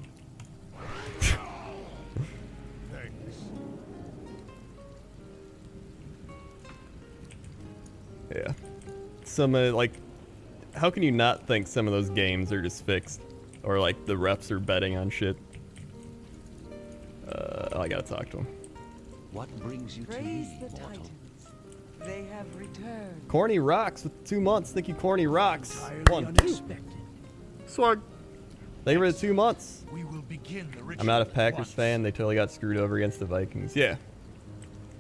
Yeah. Some like, how can you not think some of those games are just fixed, or like the refs are betting on shit? I gotta talk to him. What brings you to Praise me, the mortal? Titans. They have returned. Corny Rocks with 2 months. Thank you, Corny Rocks. Entirely unexpected. Swag. Thank you for the 2 months. We will begin the ritual I'm not a at Packers once. fan. They totally got screwed over against the Vikings. Yeah,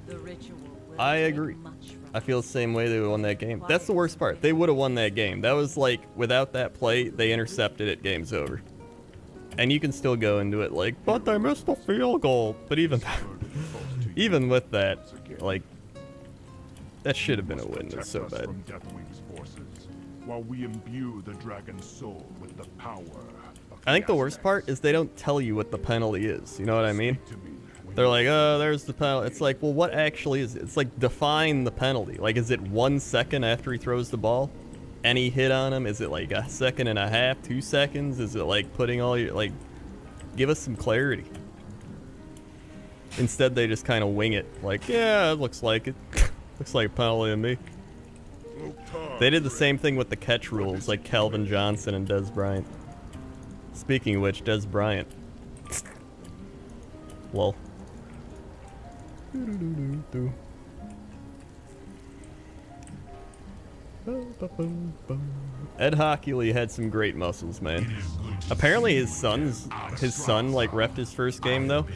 The ritual will I take agree. much from I feel the same way. They would have won that game. That's the worst part. They would have won that game. That was like, without that play, they intercepted it, game's over. And you can still go into it like, but they missed a field goal. But even even with that, like, that should have been a win. It's Protect so us bad. from Deathwing's forces, while we imbue the dragon's soul with the power of I think the worst Aztecs. part is they don't tell you what the penalty is. You know what I mean? Speak to me when They're you like, oh, there's the penalty. It's like, well, what actually is it? It's like, define the penalty. Like, is it 1 second after he throws the ball? Any hit on him? Is it like a second and a half, 2 seconds? Is it like putting all your, like, give us some clarity. Instead, they just kind of wing it. Like, yeah, it looks like it. Looks like a penalty to me. They did the same thing with the catch rules, like Calvin Johnson and Des Bryant. Speaking of which, Des Bryant. Lol. Ed Hockley had some great muscles, man. Apparently his son like refed his first game though.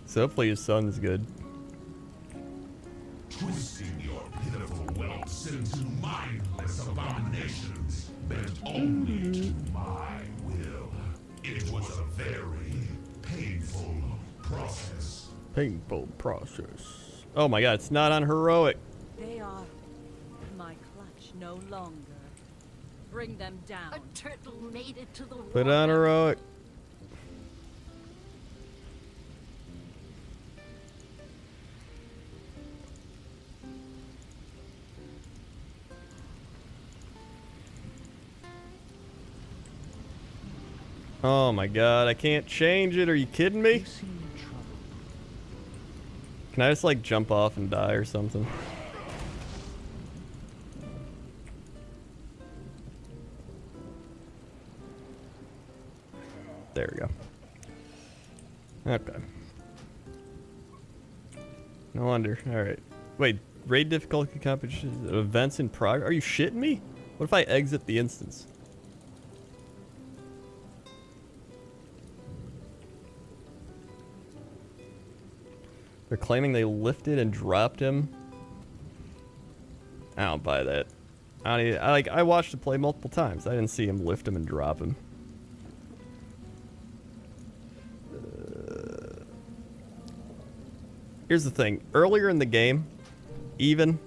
So hopefully his son's good. Twisting your pitiful whelps into mindless abominations, bent only to my will. It was a very painful process. Painful process. Oh my god, it's not on heroic. They are my clutch no longer. Bring them down. A turtle made it to the Put water. on heroic. Oh my god, I can't change it. Are you kidding me? You seem troubled. Can I just like jump off and die or something? There we go. Okay. No wonder. Alright. Wait, raid difficulty competition events in progress? Are you shitting me? What if I exit the instance? They're claiming they lifted and dropped him. I don't buy that. I watched the play multiple times. I didn't see him lift him and drop him. Here's the thing. Earlier in the game, even...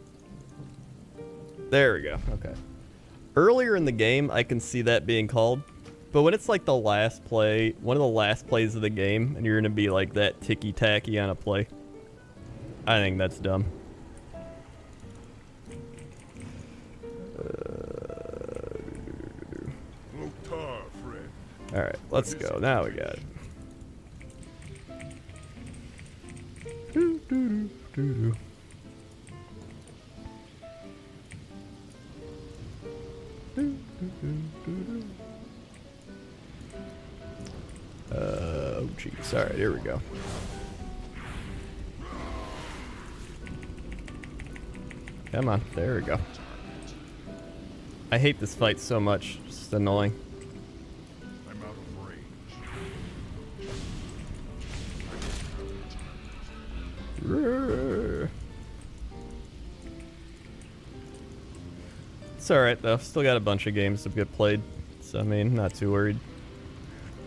There we go. Okay. Earlier in the game, I can see that being called. But when it's like the last play, one of the last plays of the game, and you're going to be like that ticky-tacky on a play, I think that's dumb. Alright, let's go. Now we got it. Oh, jeez. Alright, here we go. Come on. There we go. I hate this fight so much. It's just annoying. I'm out of range. It's alright though. Still got a bunch of games to get played. So, I mean, not too worried.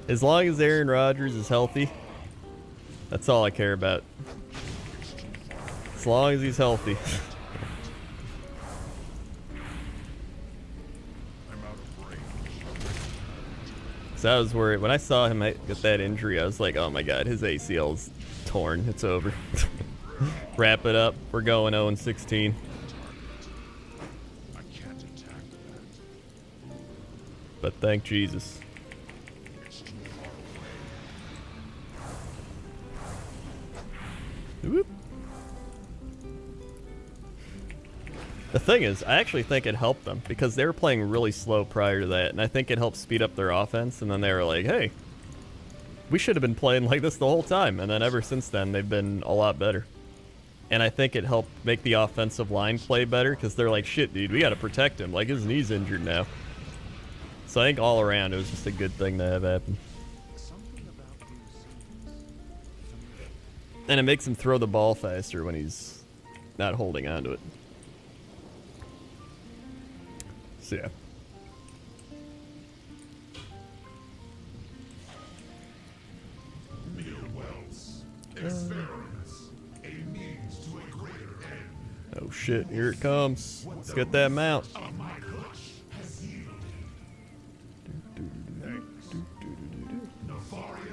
As long as Aaron Rodgers is healthy, that's all I care about. As long as he's healthy. So I was worried. When I saw him get that injury, I was like, oh my god, his ACL's torn. It's over. Wrap it up. We're going 0-16. I can't attack that. But thank Jesus. It's too far away. Whoop. The thing is, I actually think it helped them because they were playing really slow prior to that, and I think it helped speed up their offense, and then they were like, hey, we should have been playing like this the whole time, and then ever since then, they've been a lot better. And I think it helped make the offensive line play better because they're like, shit, dude, we got to protect him. Like, his knee's injured now. So I think all around, it was just a good thing to have happen. And it makes him throw the ball faster when he's not holding onto it. So yeah. Mere wells, experiments, a means to a greater end. Oh shit, here it comes. Let's get that mount. My clutch has yielded.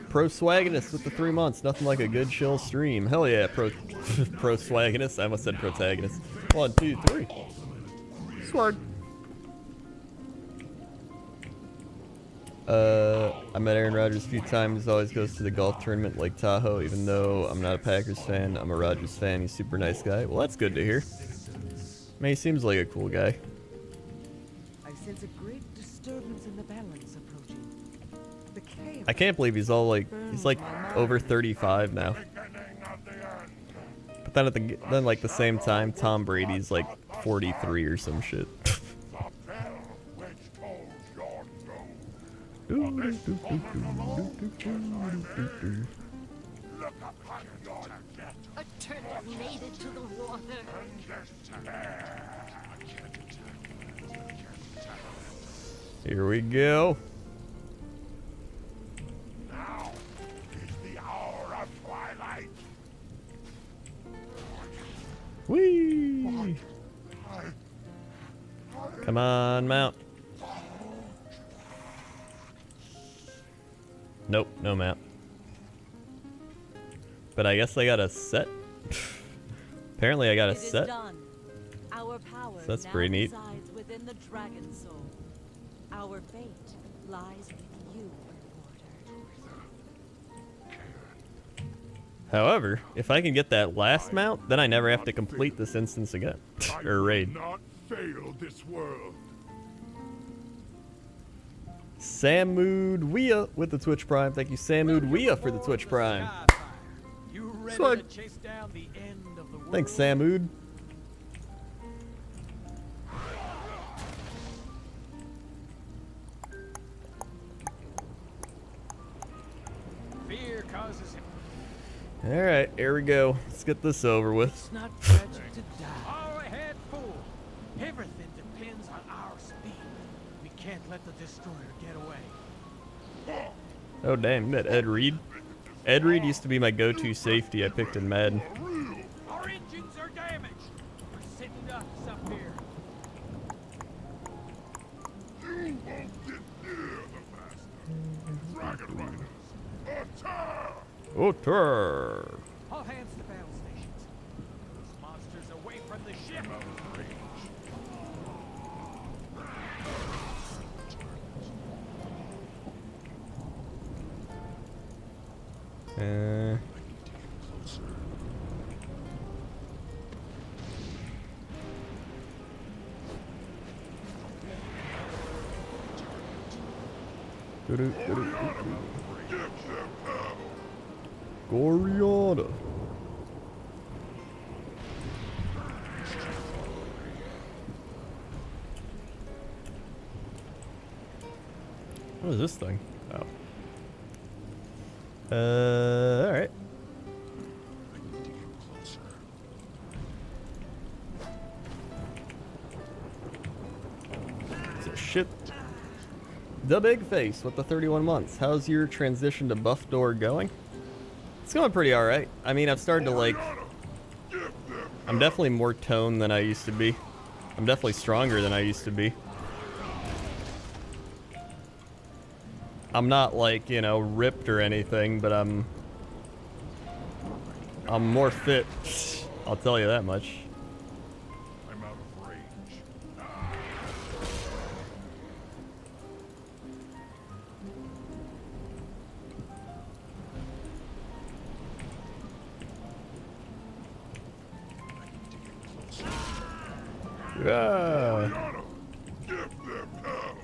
Pro Swaginist with the 3 months. Nothing like a good chill stream. Hell yeah, Pro Swaginist. I almost said protagonist. 1, 2, 3. Swag. I met Aaron Rodgers a few times. Always goes to the golf tournament Lake Tahoe. Even though I'm not a Packers fan, I'm a Rodgers fan. He's a super nice guy. Well, that's good to hear. Man, he seems like a cool guy. I sense a great disturbance in the balance approaching. The chaos. I can't believe he's like over 35 now. But then then like the same time, Tom Brady's like 43 or some shit. A turtle made it to the water. Here we go. Now is the hour of twilight. Whee! Come on, mount. Nope, no map. But I guess I got a set. Apparently I got a set. Our power So that's now pretty neat. resides within the dragon soul. Our fate lies with you, reporter. However, if I can get that last mount, then I never have to complete this instance again. Or raid. Not fail this world. Samud Wea with the Twitch Prime. Thank you, Samud Wea, for the Twitch Prime. You ready Swag. to chase down the end of the world? Thanks, Samud. Fear causes him. Alright, here we go. Let's get this over with. It's not tragic to die. All ahead, fool. Everything depends on our speed. We can't let the destroyer get away. Oh damn, you met Ed Reed? Ed Reed used to be my go-to safety I picked in Madden. Our engines are damaged. We're sitting ducks up here. won't get near the master. Dragon Riders, attack! Otter. All hands to battle stations. Those monsters away from the ship. Out of range. Closer. Goriana. What is this thing? Oh. Alright. So shit. The Big Face with the 31 months. How's your transition to buff door going? It's going pretty alright. I mean, I've started to like... I'm definitely more toned than I used to be. I'm definitely stronger than I used to be. I'm not like, you know, ripped or anything, but I'm more fit. I'll tell you that much. I'm out of range. Yeah. Give them hell.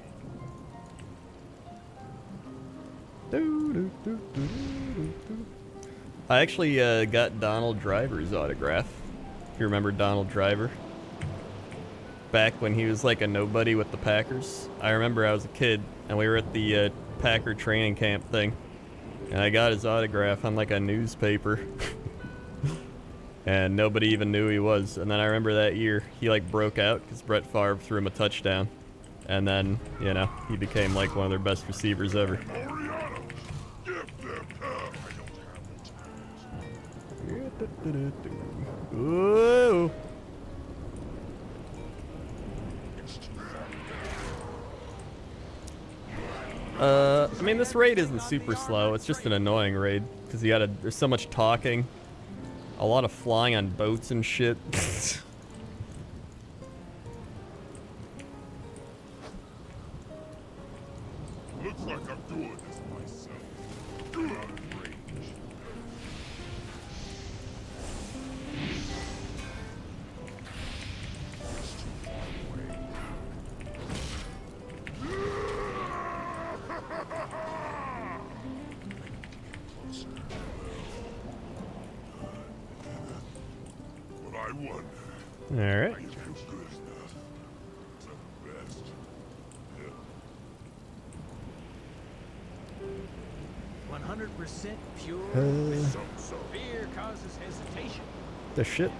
I actually got Donald Driver's autograph. If you remember Donald Driver. Back when he was like a nobody with the Packers. I remember I was a kid and we were at the Packer training camp thing. And I got his autograph on like a newspaper. And nobody even knew who he was. And then I remember that year he like broke out because Brett Favre threw him a touchdown. And then, you know, he became like one of their best receivers ever. Whoa. I mean, this raid isn't super slow. It's just an annoying raid because there's so much talking, a lot of flying on boats and shit. Looks like I'm doing this myself. You're out of range. What I wonder. All right. I feel good enough. The best. Yeah. 100% pure. So. Fear causes hesitation. The shit.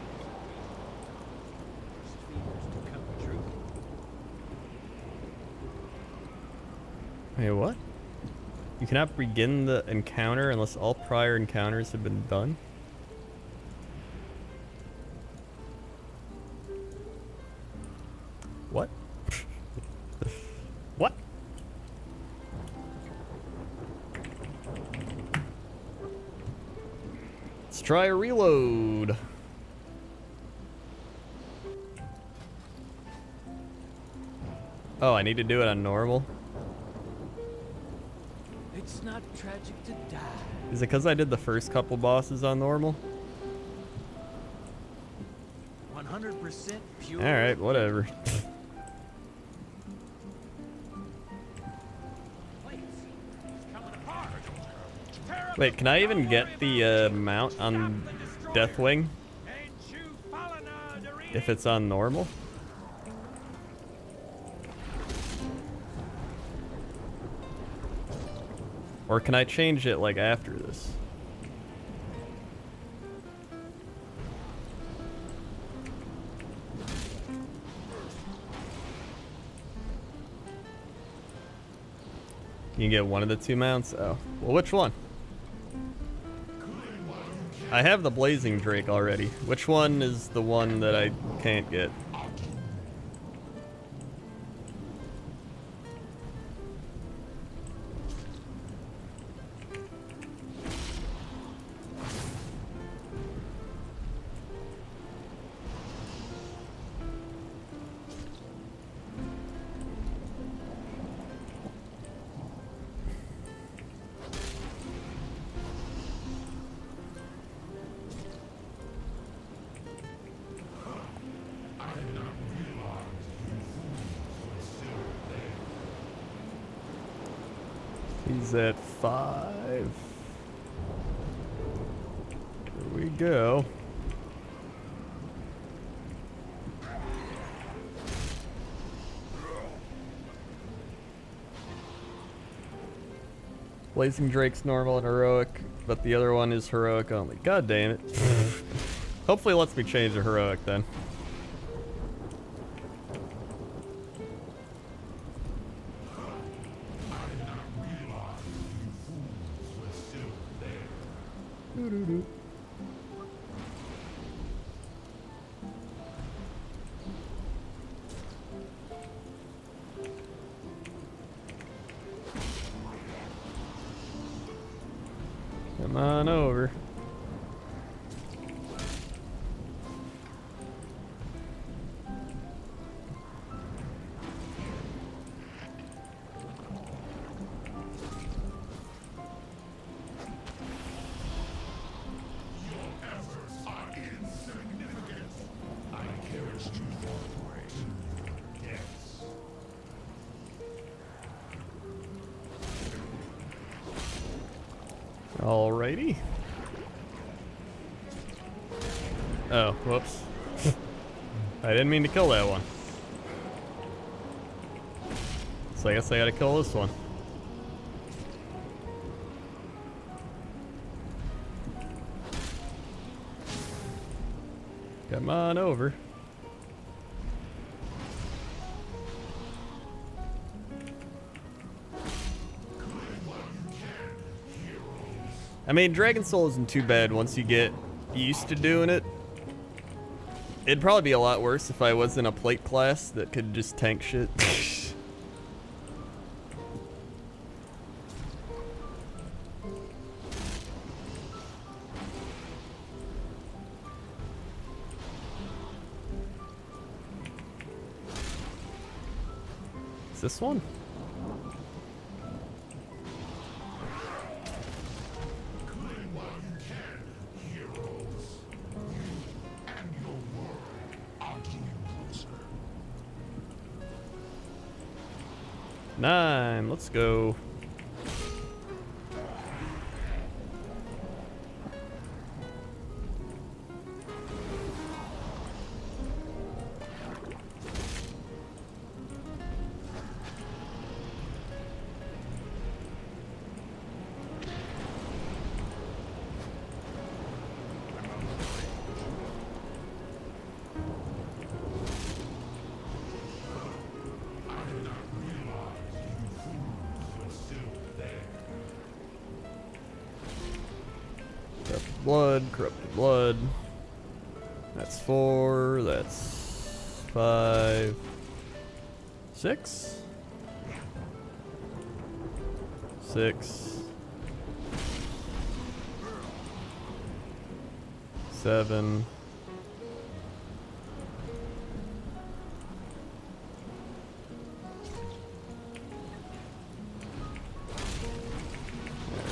Fears to come true. Wait, what? You cannot begin the encounter unless all prior encounters have been done? What? What? Let's try a reload. Oh, I need to do it on normal? It's not tragic to die. Is it because I did the first couple bosses on normal? 100% pure. Alright, whatever. Wait, can I even get the mount on Deathwing if it's on normal? Or can I change it like after this? You can get one of the two mounts? Oh. Well, which one? I have the Blazing Drake already. Which one is the one that I can't get? He's at 5. Here we go. Blazing Drake's normal and heroic, but the other one is heroic only. God damn it. Hopefully it lets me change to heroic then. Doo-doo-doo. Come on over. Alrighty. Oh, whoops. I didn't mean to kill that one. So I guess I gotta kill this one. Come on over. I mean, Dragon Soul isn't too bad once you get used to doing it. It'd probably be a lot worse if I was in a plate class that could just tank shit. Is this one? Nine, let's go. Corrupted blood. That's 4, that's 5, 6, 6, 7,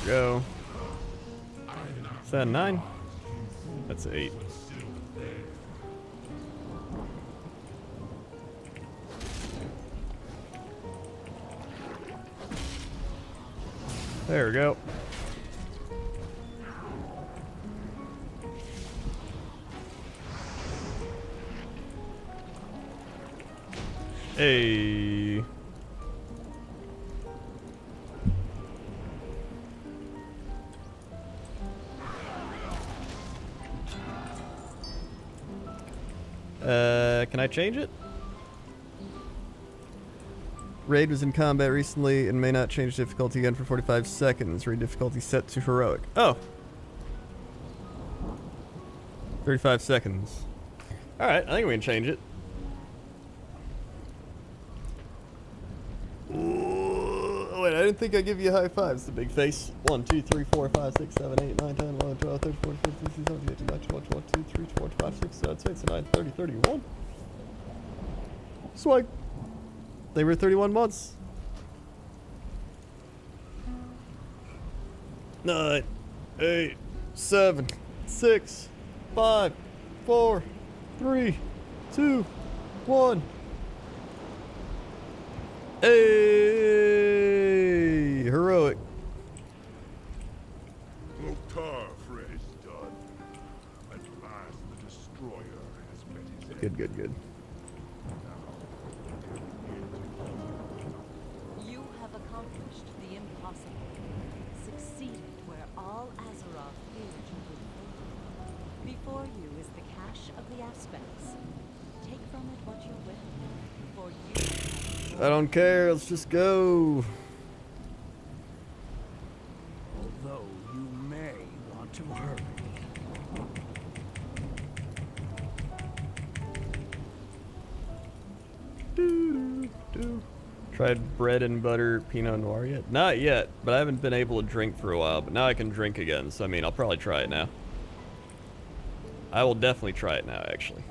'Go. Is that 9? That's 8. There we go. Hey. Can I change it? Raid was in combat recently and may not change difficulty again for 45 seconds. Raid difficulty set to heroic. Oh. 35 seconds. Alright, I think we can change it. Ooh, wait, I didn't think I'd give you high fives, the big face. 1, 2, 3, 4, 5, 6, 7, 8, 9, 10, 11, 12, 13, 14, 15, 16, 17, 18, 19, 20, 21, 22, 23, 24, 25, 26, 27, 28, 29, 30, 31. Swag. They were 31 months. 9, 8, 7, 6, 5, 4, 3, 2, 1. Hey, heroic. Good, good, good. You have accomplished the impossible. Succeeded where all Azeroth feared you would fail. Before you is the cache of the aspects. Take from it what you will, for you. I don't care. Let's just go. Although you may want to hurry. Tried bread and butter Pinot Noir yet? Not yet, but I haven't been able to drink for a while. But now I can drink again, so I mean, I'll probably try it now. I will definitely try it now, actually.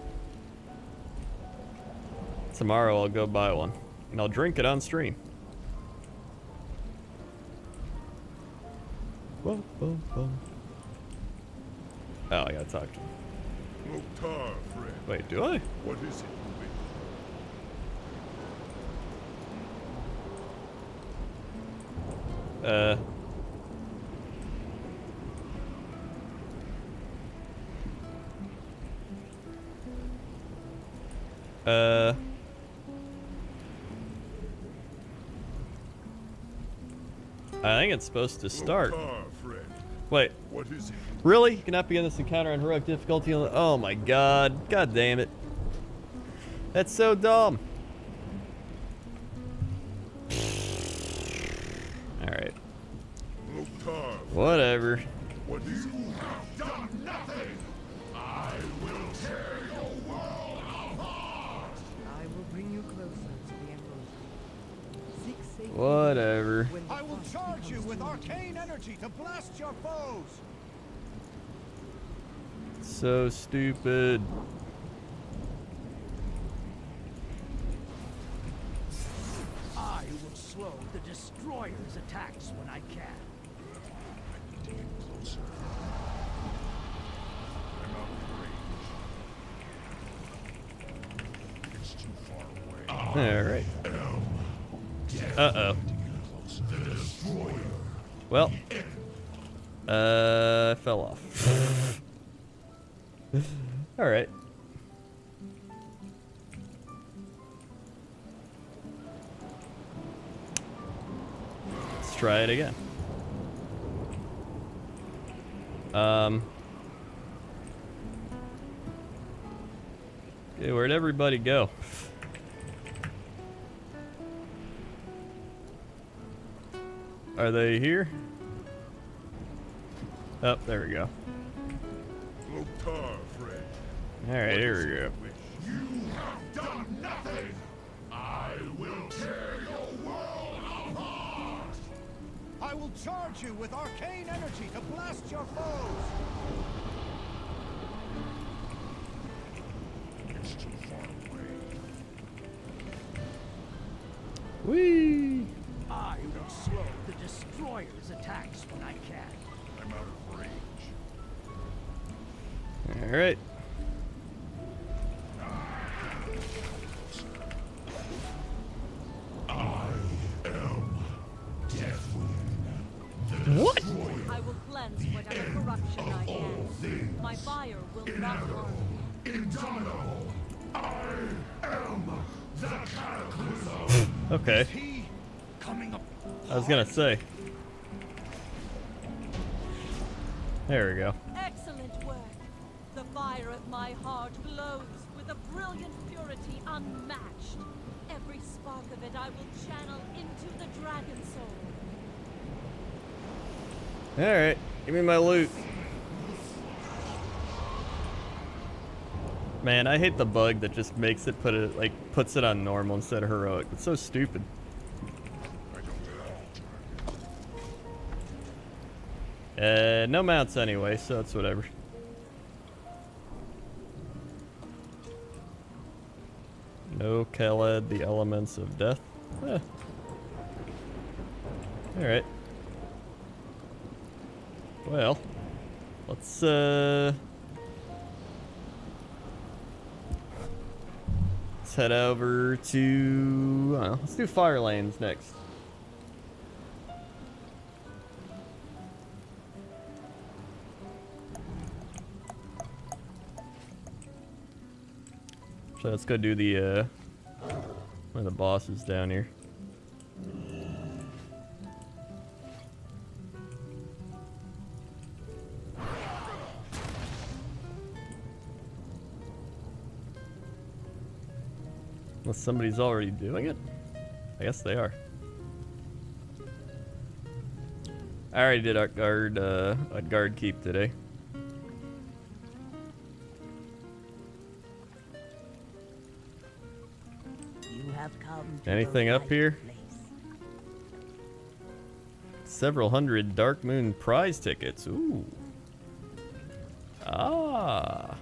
Tomorrow I'll go buy one, and I'll drink it on stream. Whoa, whoa, whoa. Oh, I gotta talk to him. Loktar, friend. Wait, do I? What is it you wish? I think it's supposed to start. Loktar, friend. Wait, What is it? really? You cannot begin this encounter on heroic difficulty. Oh my god. God damn it. That's so dumb. Alright. Loktar, Whatever. what is it? You have done nothing! I will tear your world apart! I will bring you closer to the Emerald. Seek safety Whatever. when the I will frost charge you becomes with too arcane energy to blast your foes! So stupid. I will slow the destroyer's attacks when I can. I need to get closer. I'm out of range. It's too far away. Alright. Uh-oh. The destroyer. Well. I fell off. Alright. Let's try it again. Okay, where'd everybody go? Are they here? Oh, there we go. Loktar, friend. Alright, here we go. Wish. You have done nothing! I will tear your world apart! I will charge you with arcane energy to blast your foes! It's too far away. Whee! I will slow the destroyer's attacks when I can. I'm out of range. Alright. What? I will cleanse whatever corruption I can. My fire will not harm you. Indomitable! I am the Cataclysm! Okay. He coming up. I was gonna say. There we go. Excellent work. The fire of my heart glows with a brilliant purity unmatched. Every spark of it I will channel into the dragon soul. Alright, give me my loot. Man, I hate the bug that just makes it puts it on normal instead of heroic. It's so stupid. No mounts anyway, so it's whatever. No Khaled, the elements of death. Eh. Alright. Well, let's head over to, let's do Fire Lanes next. Actually, let's go do the one of the bosses down here. Unless somebody's already doing it? I guess they are. I already did our guard keep today. You have come to Anything the up right here? place. Several hundred Dark Moon prize tickets. Ooh. Ah.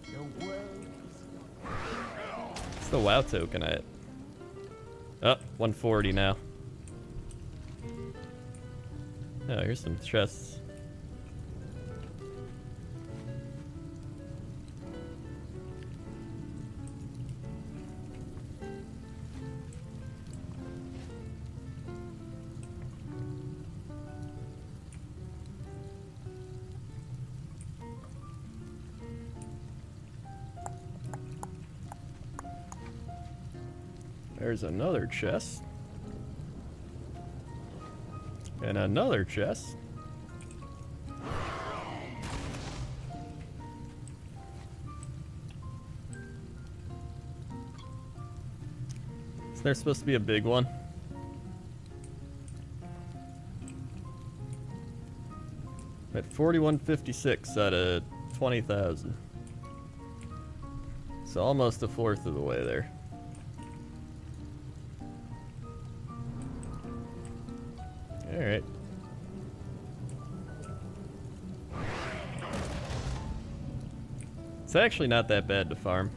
The world is yours. What's the WoW token at? Oh, 140 now. Oh, here's some chests. There's another chest. And another chest. Is there supposed to be a big one? At 4156 out of 20,000. So almost a fourth of the way there. Alright. It's actually not that bad to farm.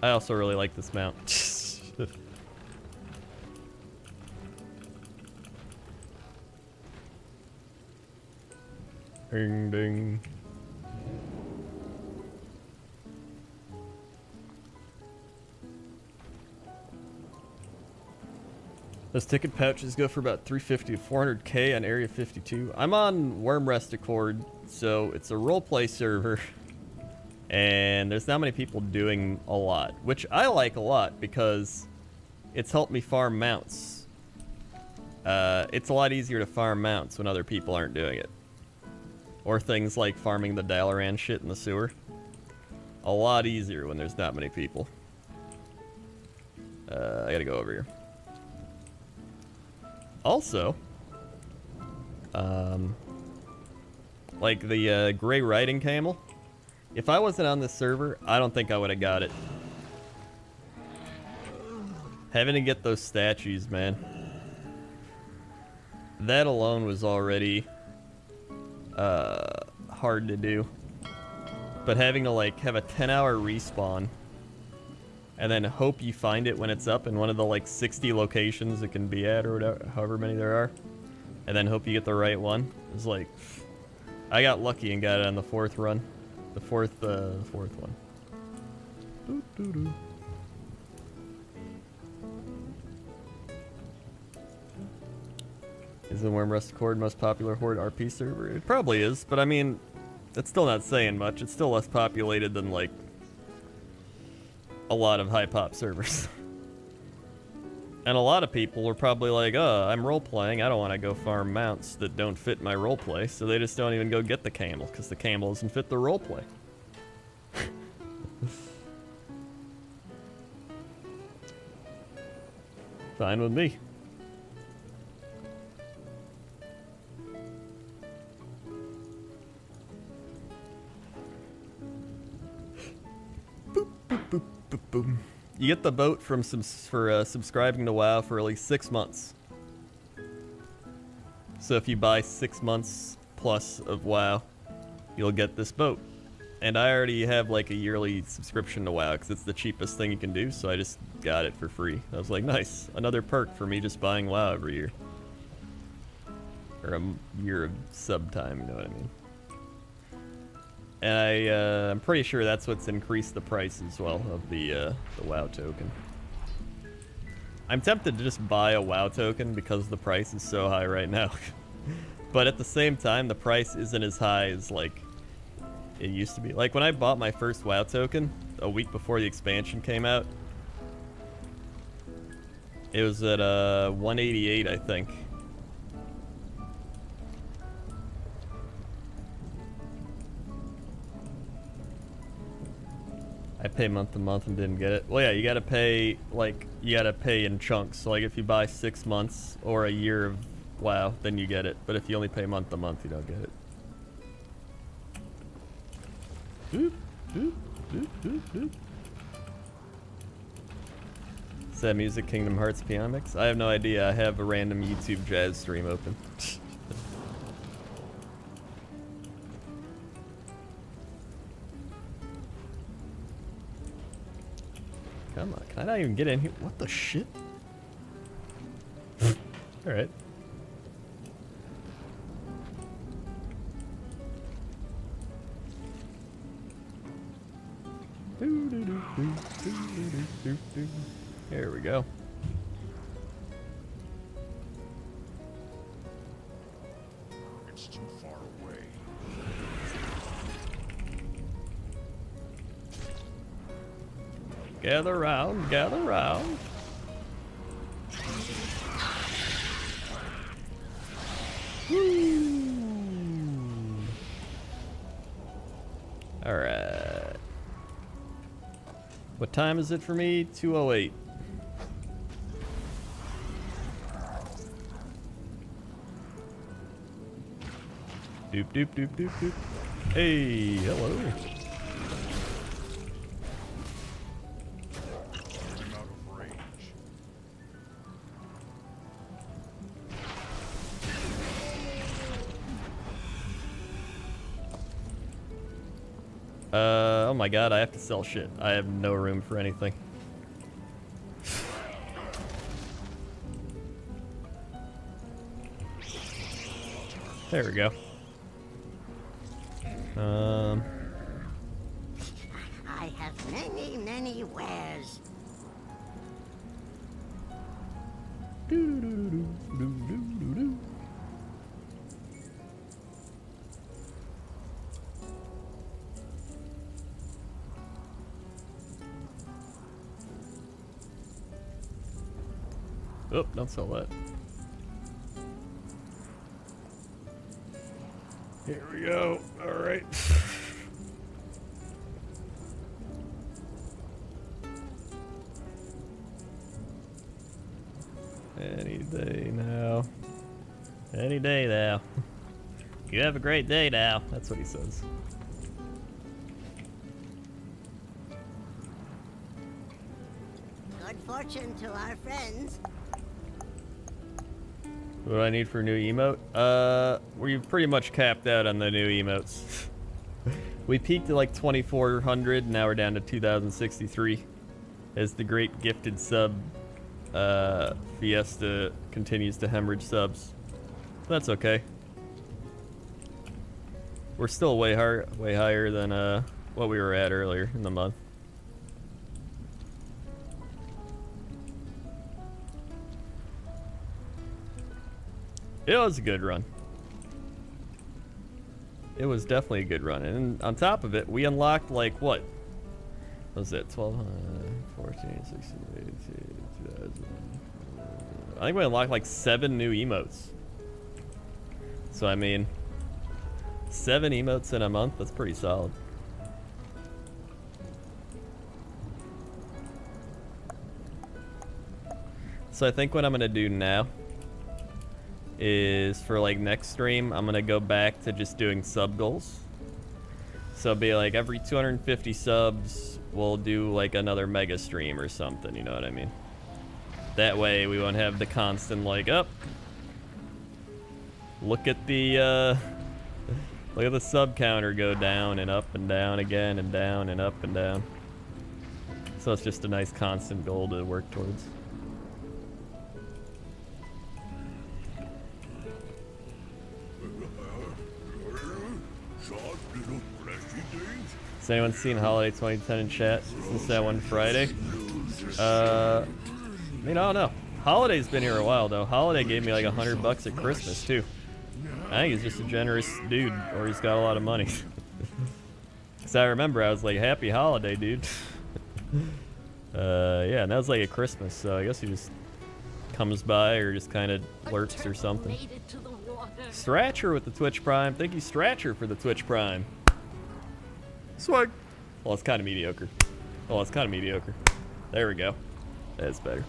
I also really like this mount. Ding ding. Those ticket pouches go for about 350 to 400k on Area 52. I'm on Wormrest Accord, so it's a roleplay server. And there's not many people doing a lot, which I like a lot because it's helped me farm mounts. It's a lot easier to farm mounts when other people aren't doing it. Or things like farming the Dalaran shit in the sewer. A lot easier when there's not many people. I gotta go over here. Also, like the Gray Riding Camel. If I wasn't on this server, I don't think I would have got it. Having to get those statues, man. That alone was already hard to do. But having to like have a 10-hour respawn and then hope you find it when it's up in one of the like 60 locations it can be at or whatever, however many there are, and then hope you get the right one. It's like, I got lucky and got it on the fourth run. The fourth one. Doo -doo -doo. Is the Wormrest Accord most popular Horde RP server? It probably is, but I mean, it's still not saying much. It's still less populated than like a lot of high pop servers. And a lot of people are probably like, oh, I'm role-playing, I don't want to go farm mounts that don't fit my roleplay, so they just don't even go get the camel, because the camel doesn't fit the roleplay. Fine with me. Boop, boop, boop, boop, boom. You get the boat from subscribing to WoW for at least 6 months. So if you buy 6 months plus of WoW, you'll get this boat. And I already have like a yearly subscription to WoW because it's the cheapest thing you can do, so I just got it for free. I was like, nice, another perk for me just buying WoW every year. Or a year of sub time, you know what I mean? And I'm pretty sure that's what's increased the price as well of the WoW token. I'm tempted to just buy a WoW token because the price is so high right now. But at the same time, the price isn't as high as, like, it used to be. Like, when I bought my first WoW token, a week before the expansion came out, it was at 188, I think. I pay month to month and didn't get it. Well, yeah, you gotta pay, like, you gotta pay in chunks. So, like, if you buy 6 months or a year of WoW, then you get it. But if you only pay month to month, you don't get it. Boop, boop, boop, boop, boop. Is that Music Kingdom Hearts Piano Mix? I have no idea. I have a random YouTube jazz stream open. Come on, can I not even get in here? What the shit? Alright. Here we go. It's too far away. Gather round, gather round. Alright. What time is it for me? 2:08. Doop doop doop doop doop. Hey, hello. I'm out of range. Oh my god, I have to sell shit. I have no room for anything. There we go. I have many, many wares. Oh, don't sell that. Here we go. All right. Any day now. Any day now. You have a great day now. That's what he says. Good fortune to our friends. What do I need for a new emote? We've pretty much capped out on the new emotes. We peaked at like 2,400, now we're down to 2,063. As the great gifted sub Fiesta continues to hemorrhage subs. That's okay. We're still way higher than what we were at earlier in the month. It was a good run. It was definitely a good run. And on top of it, we unlocked like what? What was it? 1200, 14, 16, 18, 2000. I think we unlocked like 7 new emotes. So I mean, 7 emotes in a month, that's pretty solid. So I think what I'm gonna do now is for like next stream, I'm gonna go back to just doing sub goals. So it'll be like every 250 subs, we'll do like another mega stream or something, you know what I mean? That way we won't have the constant like, up. Look at the sub counter go down and up and down again and down and up and down. So it's just a nice constant goal to work towards. Has anyone seen Holiday 2010 in chat since that one Friday? mean, I don't know. Holiday's been here a while though. Holiday gave me like $100 at Christmas too. I think he's just a generous dude, or he's got a lot of money. Cause I remember I was like, "Happy holiday, dude." Yeah, and that was like at Christmas, so I guess he just comes by or just kind of lurks or something. Stratcher with the Twitch Prime. Thank you, Stratcher, for the Twitch Prime. Swag. Well, it's kind of mediocre. Oh, it's kind of mediocre. There we go. That's better.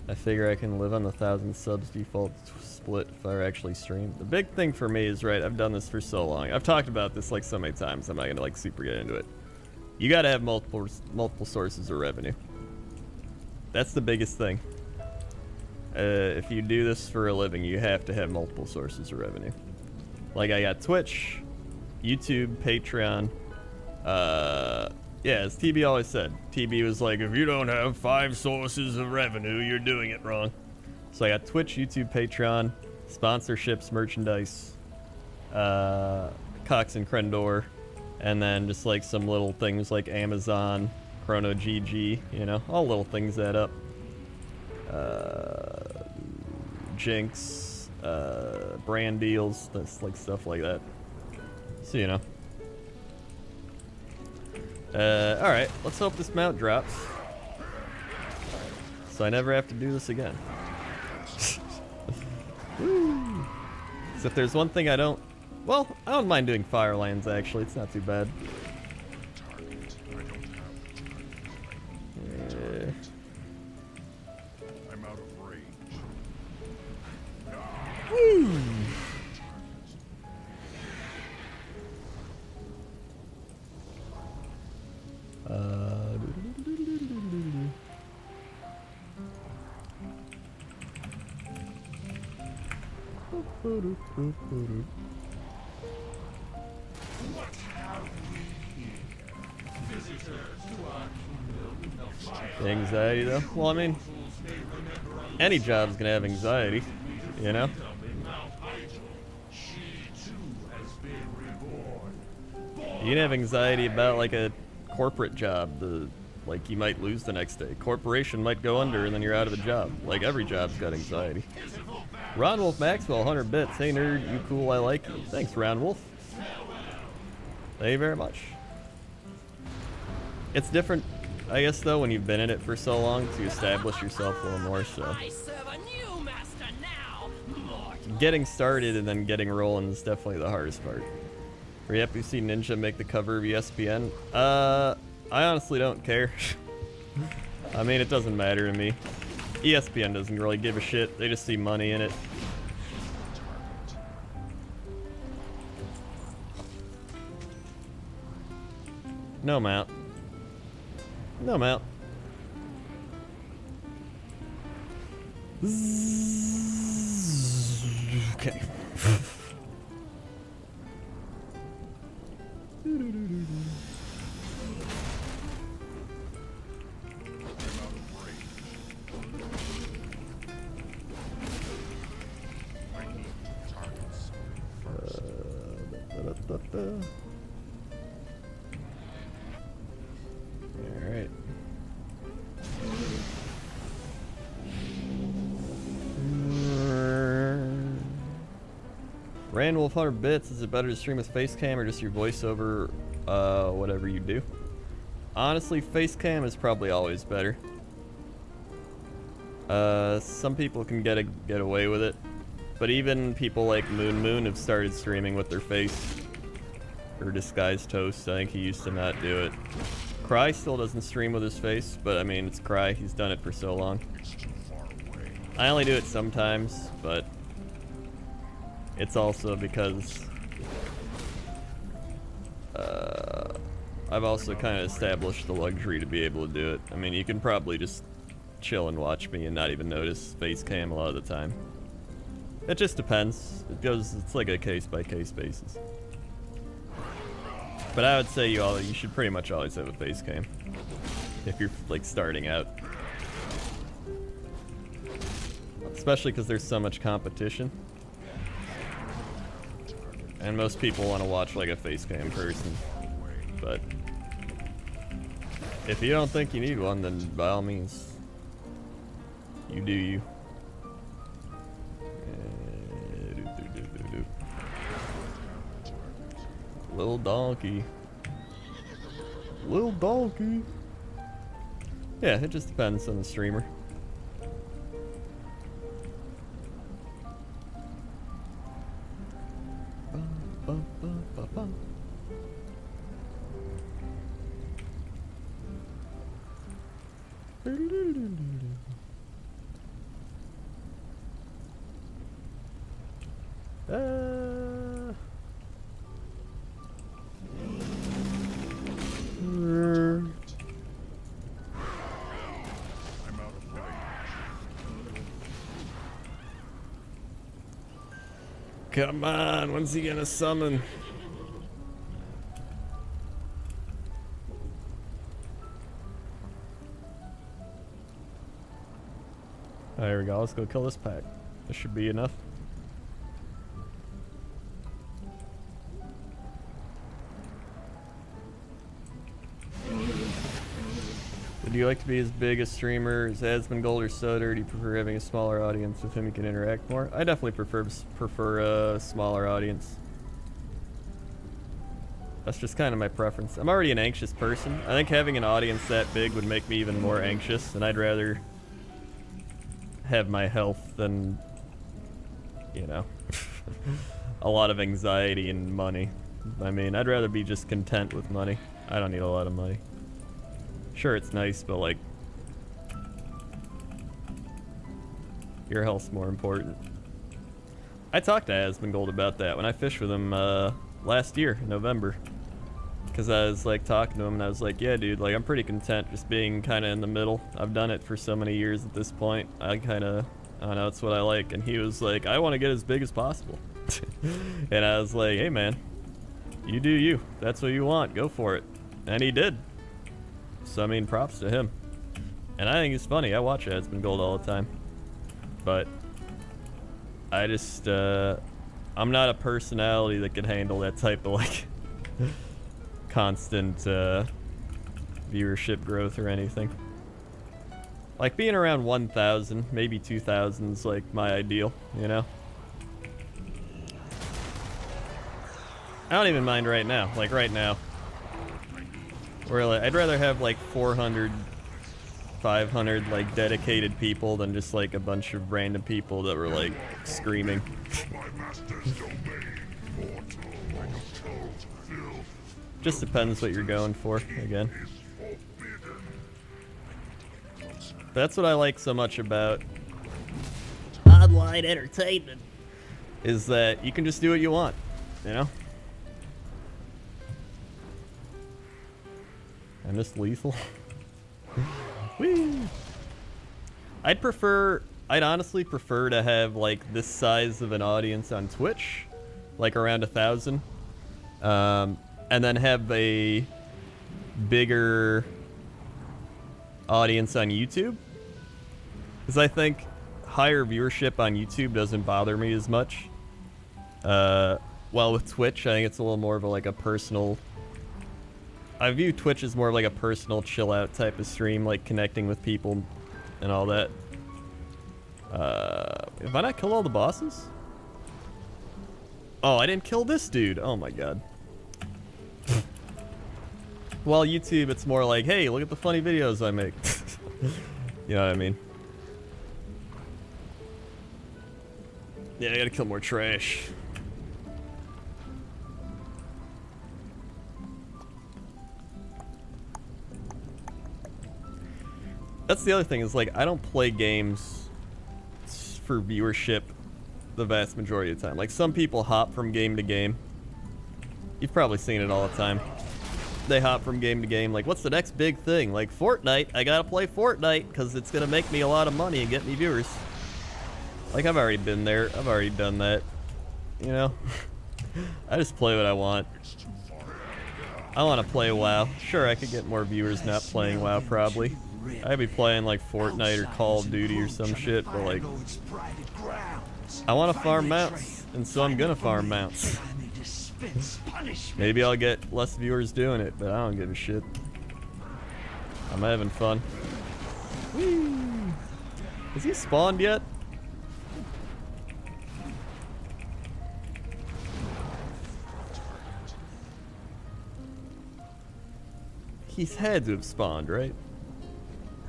I figure I can live on the 1,000 subs default split if I actually stream. The big thing for me is, right, I've done this for so long. I've talked about this like so many times, I'm not gonna like super get into it. You gotta have multiple sources of revenue. That's the biggest thing. If you do this for a living, you have to have multiple sources of revenue. Like I got Twitch, YouTube, Patreon. Yeah, as TB always said. TB was like, if you don't have 5 sources of revenue, you're doing it wrong. So I got Twitch, YouTube, Patreon, sponsorships, merchandise, Cox and Crendor, and then just like some little things like Amazon, Chrono GG, you know, all little things add up. Jinx, brand deals, that's like stuff like that. So, you know. Alright, let's hope this mount drops. So I never have to do this again. Woo! So if there's one thing I don't... Well, I don't mind doing Firelands, actually. It's not too bad. I'm out of range. Woo! What have we here? Visitors to our kingdom of fire. Anxiety, though? Well, I mean, any job's gonna have anxiety, you know? You can have anxiety about, like, a corporate job, like, you might lose the next day. Corporation might go under, and then you're out of a job. Like, every job's got anxiety. Ron Wolf Maxwell, 100 bits. Hey, nerd, you cool, I like you. Thanks, Ron Wolf. Thank you very much. It's different, I guess, though, when you've been in it for so long to establish yourself a little more, so. I serve a new master now. Getting started and then getting rolling is definitely the hardest part. Are you happy to see Ninja make the cover of ESPN? I honestly don't care. I mean, it doesn't matter to me. ESPN doesn't really give a shit. They just see money in it. No mount. No mount. Okay. Alright. Randwolf 100 bits, is it better to stream with face cam or just your voiceover, whatever you do? Honestly, face cam is probably always better. Some people can get away with it, but even people like Moon have started streaming with their face. Or Disguised Toast, I think he used to not do it. Cry still doesn't stream with his face, but I mean, it's Cry, he's done it for so long. I only do it sometimes, but it's also because I've also kind of established the luxury to be able to do it. I mean, you can probably just chill and watch me and not even notice face cam a lot of the time. It just depends. It's like a case-by-case basis. But I would say you should pretty much always have a face cam if you're like starting out. Especially because there's so much competition. And most people want to watch like a face cam person. But if you don't think you need one, then by all means, you do you. Little donkey. Little donkey. Yeah, it just depends on the streamer. Come on, when's he gonna summon? There we go, let's go kill this pack. This should be enough. Would you like to be as big a streamer as Asmongold or Soda, or do you prefer having a smaller audience with whom you can interact more? I definitely prefer a smaller audience. That's just kind of my preference. I'm already an anxious person. I think having an audience that big would make me even more anxious, and I'd rather have my health than, you know, a lot of anxiety and money. I mean, I'd rather be just content with money. I don't need a lot of money. Sure, it's nice, but like, your health's more important. I talked to Asmongold about that when I fished with him last year, in November. Because I was like talking to him and I was like, yeah dude, like I'm pretty content just being kind of in the middle. I've done it for so many years at this point. I don't know, it's what I like. And he was like, I want to get as big as possible. And I was like, hey man, you do you. That's what you want, go for it. And he did. So I mean, props to him. And I think he's funny. I watch Asmongold all the time. But I just, I'm not a personality that can handle that type of like constant viewership growth or anything. Like being around 1,000, maybe 2,000 is like my ideal, you know? I don't even mind right now, like right now. Where like, I'd rather have like 400, 500 like dedicated people than just like a bunch of random people that were like screaming. Just depends what you're going for, again. That's what I like so much about online entertainment, is that you can just do what you want, you know? I'm just lethal. Whee! I'd honestly prefer to have like this size of an audience on Twitch, like around 1,000, and then have a bigger audience on YouTube, because I think higher viewership on YouTube doesn't bother me as much. While with Twitch, I think it's a little more of a personal. I view Twitch as more of like a personal chill out type of stream, like connecting with people and all that. Have I not killed all the bosses? Oh, I didn't kill this dude. Oh my god. While YouTube, it's more like, hey, look at the funny videos I make. You know what I mean? Yeah, I gotta kill more trash. That's the other thing, is like, I don't play games for viewership the vast majority of the time. Like, some people hop from game to game. You've probably seen it all the time. They hop from game to game, like, what's the next big thing? Like, Fortnite, I gotta play Fortnite, because it's gonna make me a lot of money and get me viewers. Like, I've already been there, I've already done that, you know? I just play what I want. I want to play WoW. Sure, I could get more viewers not playing WoW, probably. I'd be playing like Fortnite or Call of Duty or some shit, but like, I want to farm mounts, and so I'm gonna farm mounts. Maybe I'll get less viewers doing it, but I don't give a shit. I'm having fun. Whee! Has he spawned yet? He's had to have spawned, right?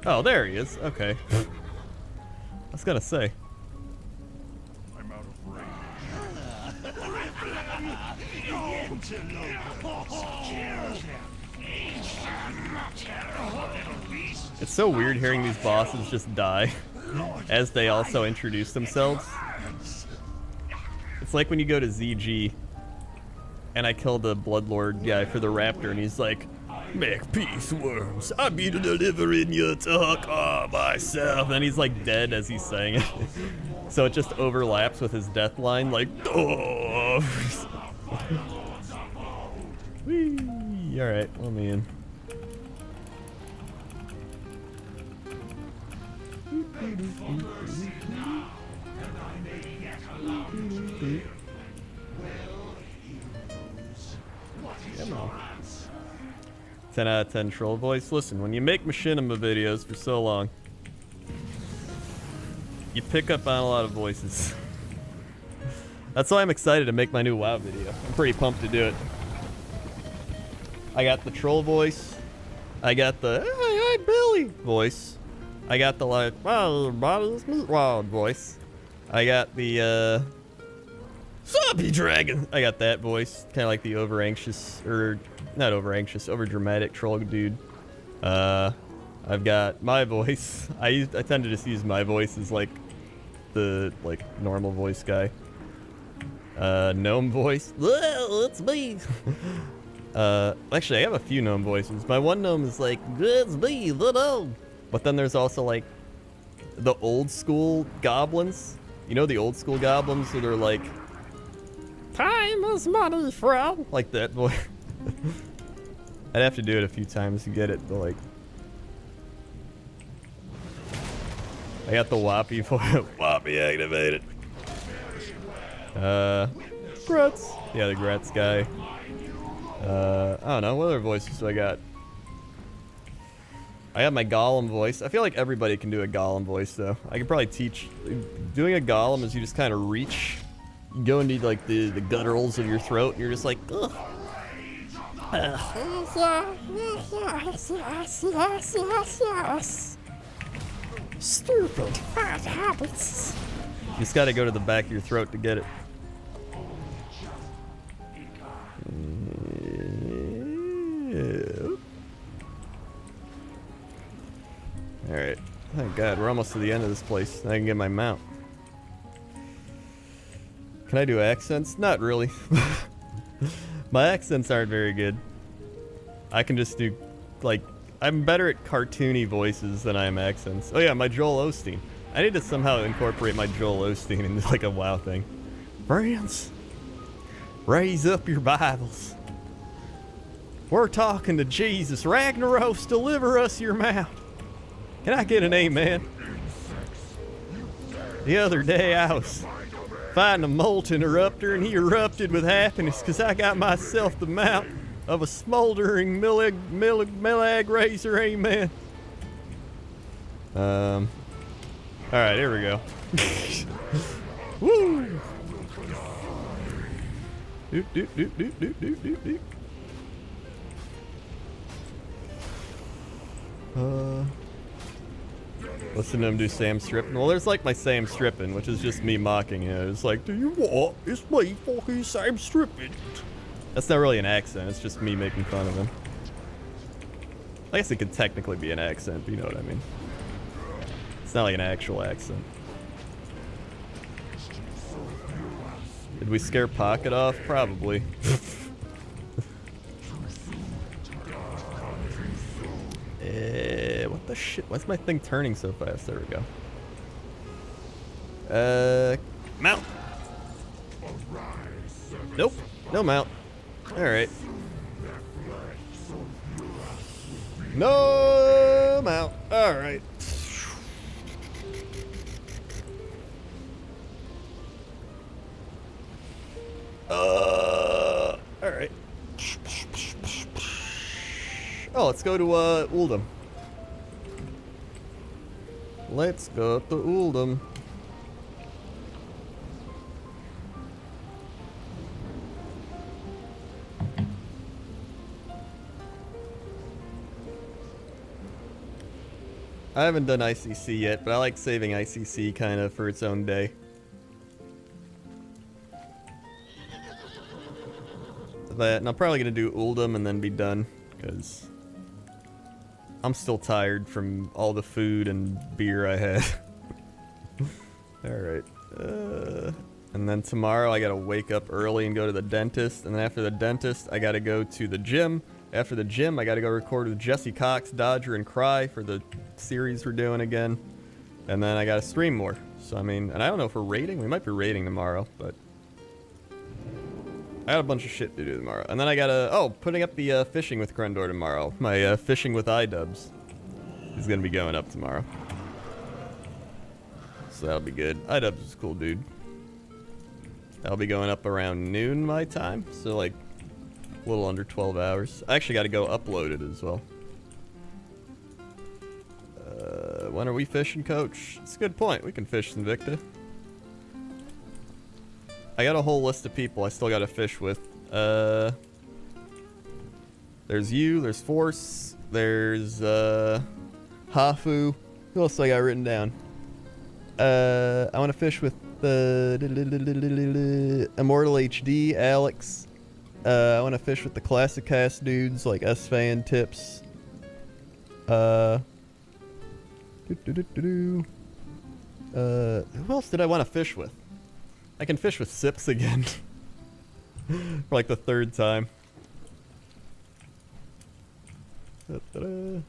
Oh, there he is. Okay. I was gonna say. I'm out of range. It's so weird hearing these bosses just die as they also introduce themselves. It's like when you go to ZG and I kill the Bloodlord guy for the raptor and he's like, "Make peace, worms. I'm here to deliver in your talk all myself." And he's like dead as he's saying it. So it just overlaps with his death line, like, "Oh." Whee! Alright, let me in. Come on. 10 out of 10 troll voice. Listen, when you make machinima videos for so long, you pick up on a lot of voices. That's why I'm excited to make my new WoW video. I'm pretty pumped to do it. I got the troll voice. I got the "Hey, Billy" voice. I got the like, "Wow, bottles meat wild" voice. I got the zombie dragon. I got that voice, kind of like the over anxious, or not over anxious, over dramatic troll dude. I've got my voice. I tend to just use my voice as like the normal voice guy. Gnome voice. Well, it's me. Actually, I have a few gnome voices. My one gnome is like, "It's me, the gnome." But then there's also like the old school goblins. You know the old school goblins where they're like, "Time is money, friend." Like that voice. I'd have to do it a few times to get it, but like, I got the Whoppy voice. Whoppy activated. Gretz. Yeah, the Gretz guy. I don't know, what other voices do I got? I got my Gollum voice. I feel like everybody can do a Gollum voice though. I could probably teach. Doing a Gollum is you just kind of reach. You go into like the gutturals of your throat and you're just like, ugh. Stupid bad habits. You just gotta go to the back of your throat to get it. Alright. Thank God, we're almost to the end of this place. I can get my mount. Can I do accents? Not really. My accents aren't very good. I can just do, like, I'm better at cartoony voices than I am accents. Oh yeah, my Joel Osteen. I need to somehow incorporate my Joel Osteen into like a WoW thing. Friends, raise up your Bibles. We're talking to Jesus. Ragnaros, deliver us your mount. Can I get an amen? The other day I was fighting a molten eruptor and he erupted with happiness because I got myself the mount of a smoldering millag razor, amen. Alright, here we go. Woo! Doop, doop, doop, doop, doop, doop, doop, doop. Listen to him do Sam Strippin'. Well, there's like my Sam Strippin', which is just me mocking him. It's like, "Do you what? It's me fucking Sam Strippin'." That's not really an accent, it's just me making fun of him. I guess it could technically be an accent, but you know what I mean. It's not like an actual accent. Did we scare Pocket off? Probably. What the shit? Why's my thing turning so fast? There we go. Mount. Nope. No mount. Alright. No! I'm out. All right. All right. Oh, let's go to Uldum. Let's go to Uldum. I haven't done ICC yet, but I like saving ICC kind of for its own day. That, and I'm probably going to do Uldum and then be done, because I'm still tired from all the food and beer I had. Alright. And then tomorrow I gotta wake up early and go to the dentist, and then after the dentist I gotta go to the gym. After the gym I gotta go record with Jesse Cox, Dodger, and Cry for the series we're doing again. And then I gotta stream more. So I mean, and I don't know if we're raiding. We might be raiding tomorrow, but I got a bunch of shit to do tomorrow. And then I gotta, putting up the fishing with Crendor tomorrow. My fishing with iDubbbz is gonna be going up tomorrow. So that'll be good. iDubbbz is a cool dude. That'll be going up around noon my time. So like a little under 12 hours. I actually gotta go upload it as well. When are we fishing, Coach? It's a good point. We can fish Invicta. I got a whole list of people I still gotta fish with. There's you, there's Force, there's Hafu. Who else I got written down? I wanna fish with Immortal HD, Alex. I wanna fish with the Classic Cast dudes like S-Fan, Tips. Who else did I wanna fish with? I can fish with Sips again. For like the third time. Hold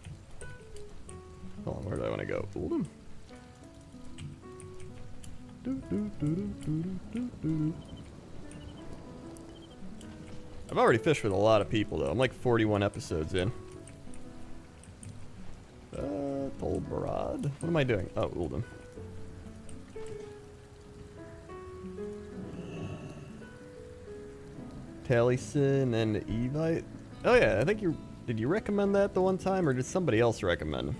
on, where do I want to go? Uldum? I've already fished with a lot of people though. I'm like 41 episodes in. Tolbarad. What am I doing? Oh, Uldum. Taliesin and Evite. Oh yeah, I think did you recommend that the one time, or did somebody else recommend?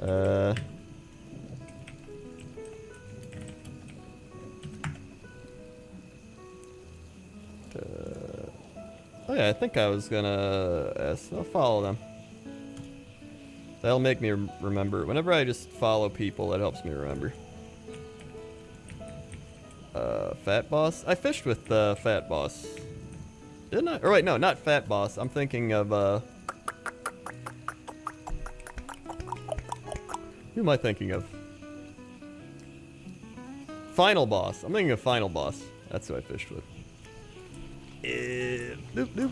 Oh yeah, I think I was gonna ask. I'll follow them. That'll make me remember. Whenever I just follow people, that helps me remember. Fat Boss? I fished with Fat Boss. Didn't I? Or wait, no, not Fat Boss. I'm thinking of, who am I thinking of? Final Boss. I'm thinking of Final Boss. That's who I fished with. Doop, doop.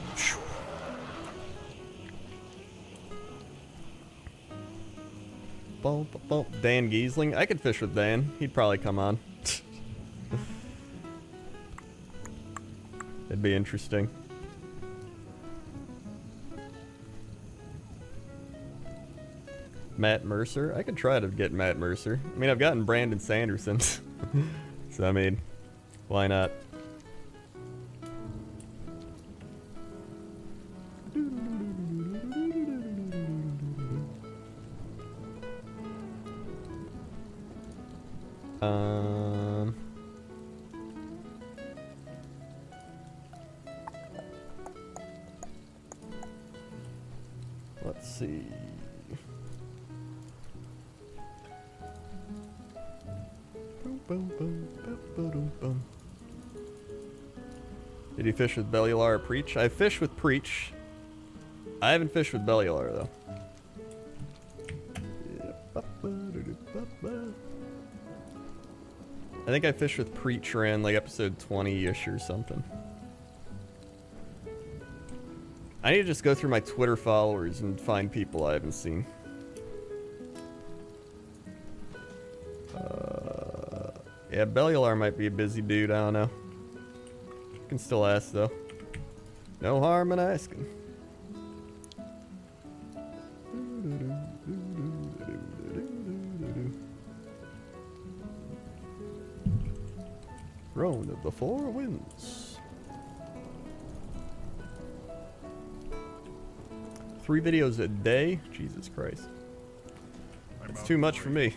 Bum, bum, bum. Dan Giesling. I could fish with Dan. He'd probably come on. It'd be interesting. Matt Mercer? I could try to get Matt Mercer. I mean, I've gotten Brandon Sanderson. So, I mean, why not? Let's see. Boom, boom, boom, boom, boom, boom. Did you fish with Bellular or Preach? I fished with Preach. I haven't fished with Bellular though. I think I fished with Preach around like episode 20-ish or something. I need to just go through my Twitter followers and find people I haven't seen. Yeah, Bellular might be a busy dude, I don't know. Can still ask though. No harm in asking. Crown of the Four Winds. 3 videos a day? Jesus Christ. That's too much for me.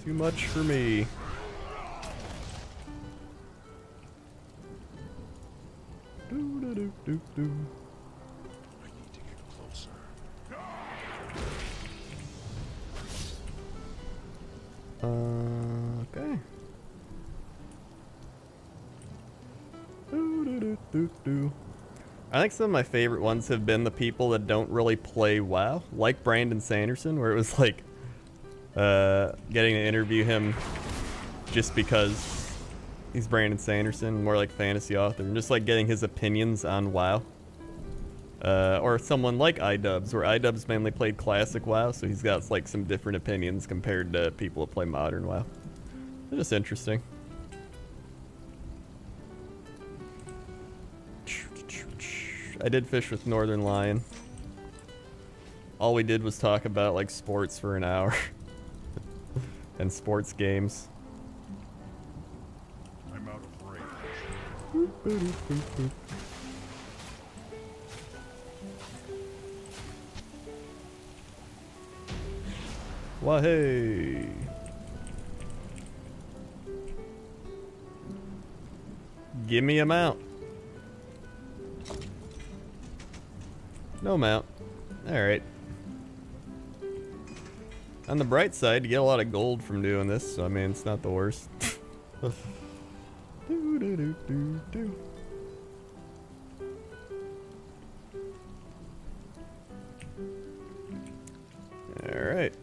Too much for me. I need to get closer. Okay. I think some of my favorite ones have been the people that don't really play WoW, like Brandon Sanderson, where it was like getting to interview him just because he's Brandon Sanderson, more like fantasy author, and just like getting his opinions on WoW. Or someone like iDubbbz, where iDubbbz mainly played classic WoW, so he's got like some different opinions compared to people that play modern WoW. They're just interesting. I did fish with Northern Lion. All we did was talk about like sports for an hour. And sports games. I'm out of range. Why hey. Give me a mount. No mount. Alright. On the bright side, you get a lot of gold from doing this, so I mean, it's not the worst. Alright.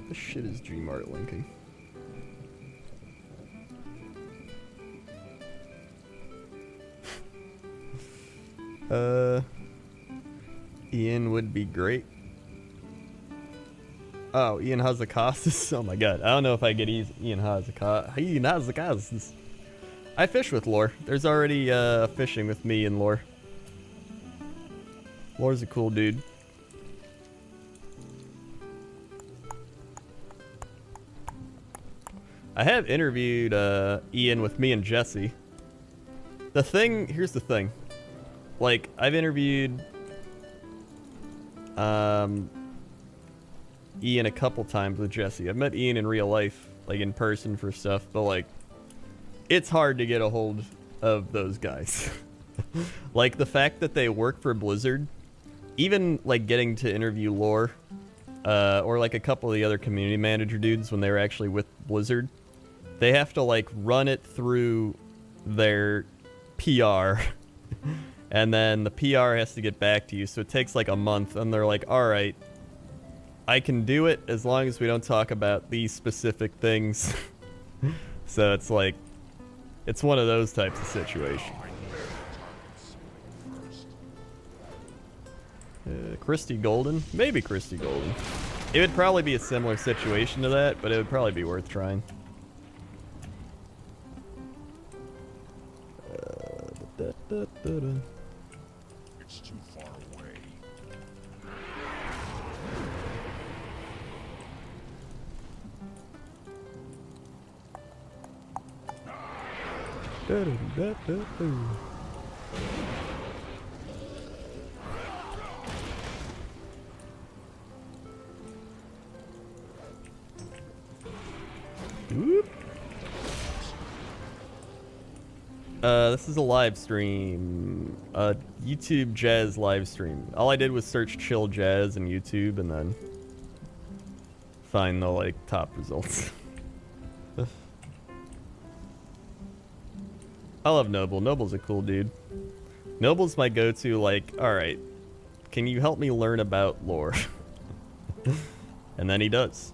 This shit is Gmart linking. Ian would be great. Oh, Ian Hazakastas. Oh my god. I don't know if I get Ian Hazakastas. Ian Hazakastas. I fish with Lore. There's already fishing with me and Lore. Lore's a cool dude. I have interviewed Ian with me and Jesse. Here's the thing. Like, I've interviewed Ian a couple times with Jesse. I've met Ian in real life, like in person for stuff, but like, it's hard to get a hold of those guys. Like, the fact that they work for Blizzard, even like getting to interview Lore, or like a couple of the other community manager dudes when they were actually with Blizzard, they have to like run it through their PR. And then the PR has to get back to you, so it takes like a month, and they're like, alright, I can do it as long as we don't talk about these specific things. So it's like, it's one of those types of situations. Christy Golden? Maybe Christy Golden. It would probably be a similar situation to that, but it would probably be worth trying. It's too far away. Whoop. This is a live stream. YouTube Jazz live stream. All I did was search Chill Jazz in YouTube and then find the like top results. I love Noble. Noble's a cool dude. Noble's my go-to, like, alright, can you help me learn about lore? And then he does.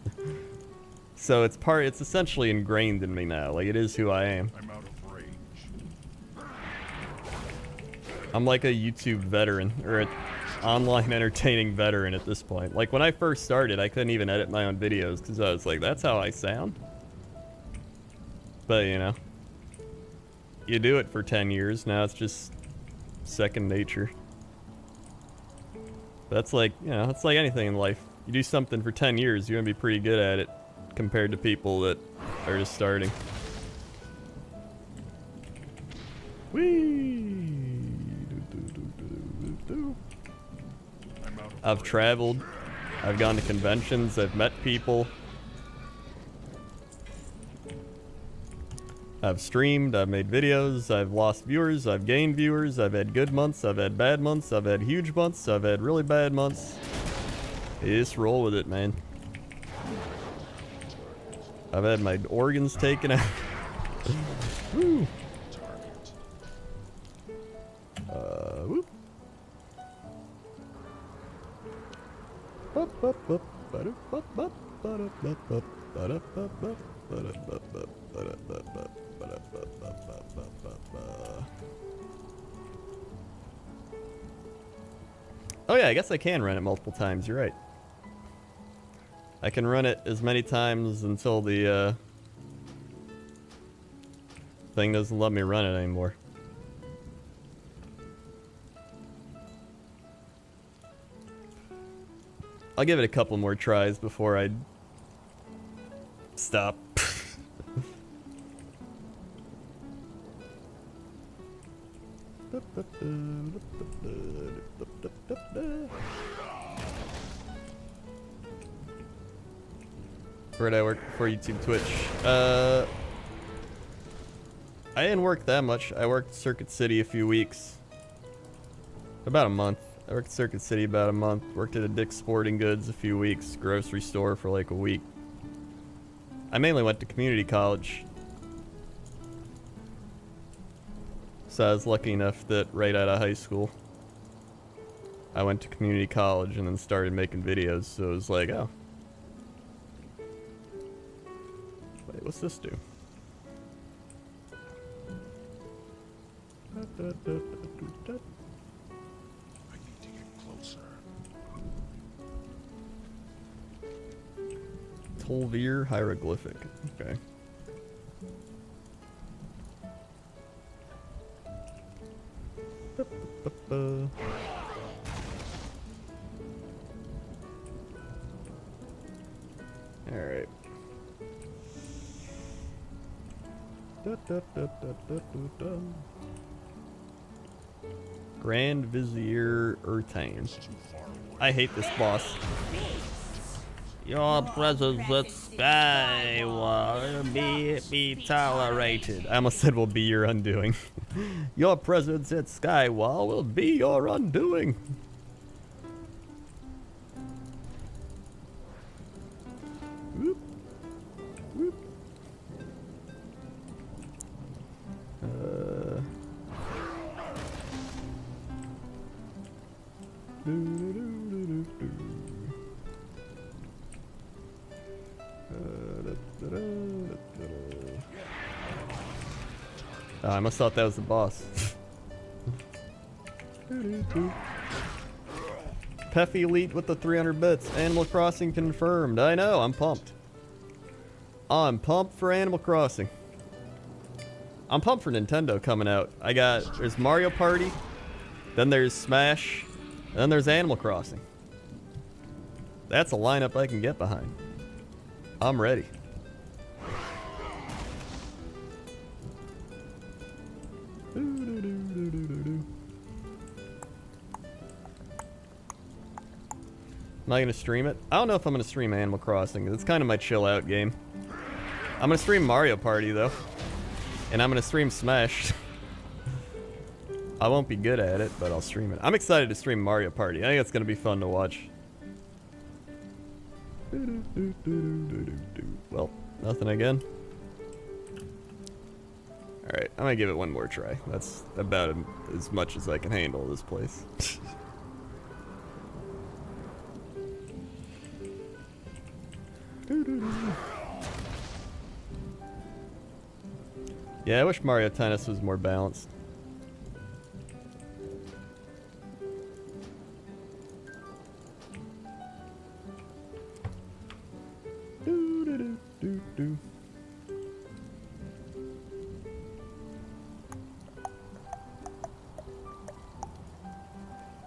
So it's essentially ingrained in me now. Like, it is who I am. I'm out of range. I'm like a YouTube veteran, or an online entertaining veteran at this point. Like, when I first started, I couldn't even edit my own videos because I was like, that's how I sound? But, you know, you do it for 10 years, now it's just second nature. That's like, you know, it's like anything in life. You do something for 10 years, you're gonna be pretty good at it compared to people that are just starting. Whee! I've traveled, I've gone to conventions, I've met people. I've streamed, I've made videos, I've lost viewers, I've gained viewers, I've had good months, I've had bad months, I've had huge months, I've had really bad months. You just roll with it, man. I've had my organs taken out. Woo. Whoop. Oh yeah, I guess I can run it multiple times, you're right. I can run it as many times until the thing doesn't let me run it anymore. I'll give it a couple more tries before I stop. Where'd I work before YouTube, Twitch? I didn't work that much. I worked Circuit City a few weeks. About a month. I worked Circuit City about a month. Worked at a Dick's Sporting Goods a few weeks. Grocery store for like a week. I mainly went to community college. So I was lucky enough that right out of high school, I went to community college and then started making videos. So it was like, oh. Wait, what's this do? I need to get closer. Tolvir hieroglyphic. Okay. All right. Grand Vizier Urtain. I hate this boss. Your presence at Sky will be tolerated. I almost said will be your undoing. Your presence at Skywall will be your undoing. Whoop. Whoop. Oh, I must thought that was the boss. Pef Elite with the 300 bits. Animal Crossing confirmed. I know, I'm pumped. I'm pumped for Animal Crossing. I'm pumped for Nintendo coming out. There's Mario Party, then there's Smash, and then there's Animal Crossing. That's a lineup I can get behind. I'm ready. Am I gonna stream it? I don't know if I'm gonna stream Animal Crossing. It's kind of my chill out game. I'm gonna stream Mario Party though. And I'm gonna stream Smash. I won't be good at it, but I'll stream it. I'm excited to stream Mario Party. I think it's gonna be fun to watch. Well, nothing again. Alright, I'm gonna give it one more try. That's about as much as I can handle this place. Yeah, I wish Mario Tennis was more balanced. Do, do, do, do, do.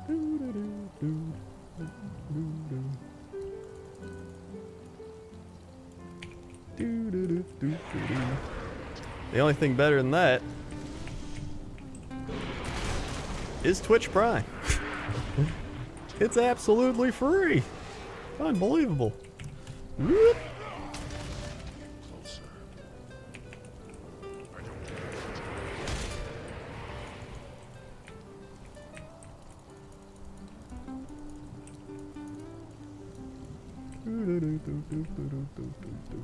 Do, do, do, do, do, do. Do, do, do, do, do, do. The only thing better than that is Twitch Prime. It's absolutely free. Unbelievable. Whoop. Closer. Do, do, do, do, do, do, do, do, do.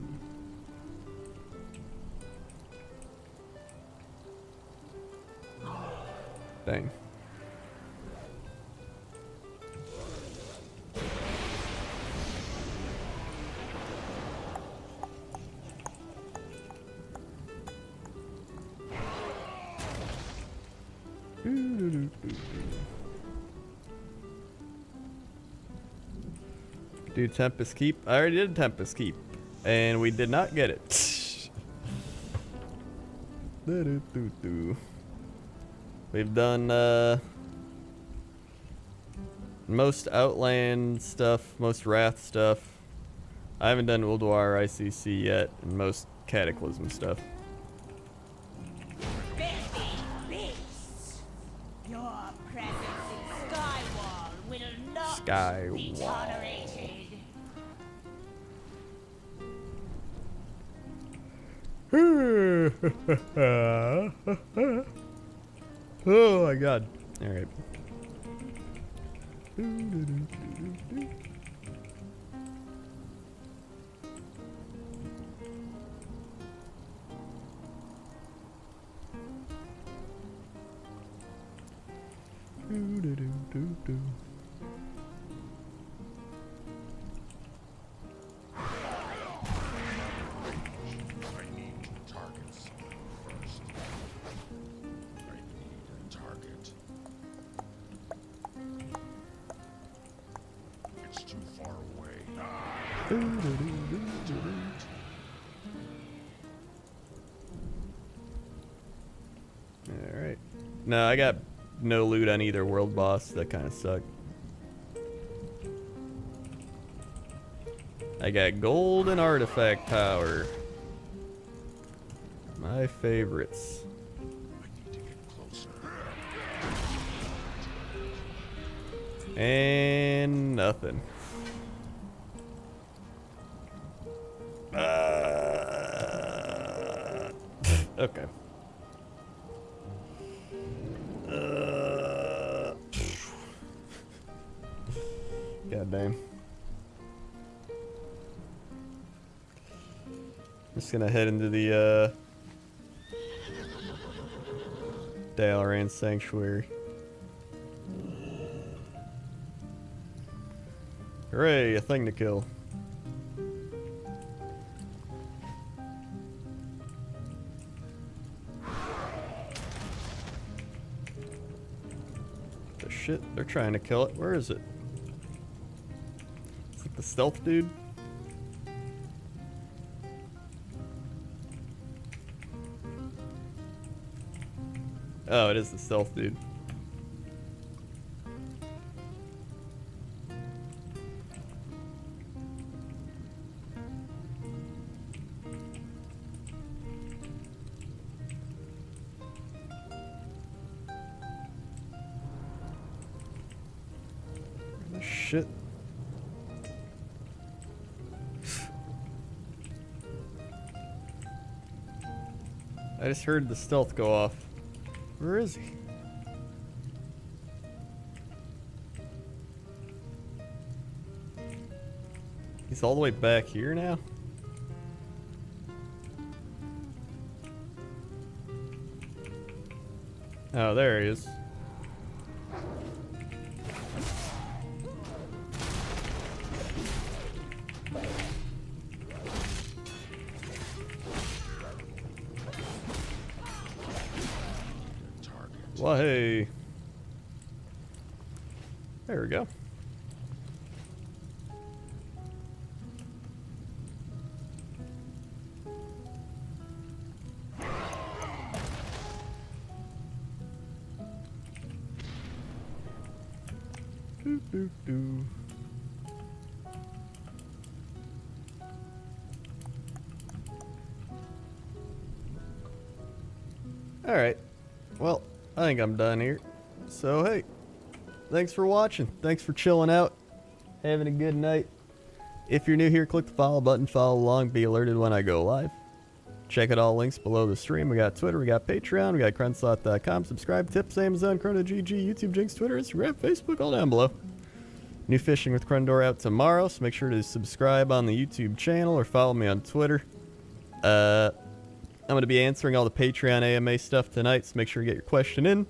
Dang. Do Tempest Keep? I already did Tempest Keep, and we did not get it. We've done most Outland stuff, most Wrath stuff. I haven't done Ulduar or ICC yet, and most Cataclysm stuff. Beasts! Your presence in Skywall will not be Skywall. tolerated. Oh my god. Alright. I need to target someone first. I need a target. It's too far away. Alright. No, I got no loot on either world boss. That kind of sucked. I got gold and artifact power. My favorites. I need to get closer. And nothing. Okay. God damn. Just gonna head into the Dalaran Sanctuary. Hooray, a thing to kill. The shit, they're trying to kill it. Where is it? Is it the stealth dude? Oh, it is the stealth dude. Shit. I just heard the stealth go off. Where is he? He's all the way back here now? Oh, there he is. Well, hey. There we go. Do, do, do. Alright. Well, I think I'm done here. So, hey. Thanks for watching. Thanks for chilling out. Having a good night. If you're new here, click the follow button. Follow along. Be alerted when I go live. Check out all links below the stream. We got Twitter. We got Patreon. We got Crendslot.com. Subscribe, tips, Amazon, Crendor, GG, YouTube, Jinx, Twitter, Instagram, Facebook, all down below. New Fishing with Crendor out tomorrow, so make sure to subscribe on the YouTube channel or follow me on Twitter. I'm going to be answering all the Patreon AMA stuff tonight, so make sure you get your question in.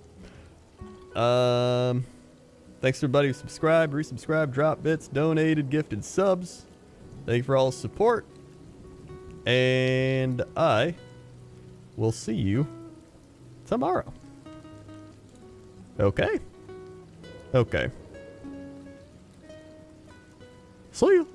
Thanks to everybody who subscribed, resubscribed, dropped bits, donated, gifted subs. Thank you for all the support. And I will see you tomorrow. Okay? Okay. See you.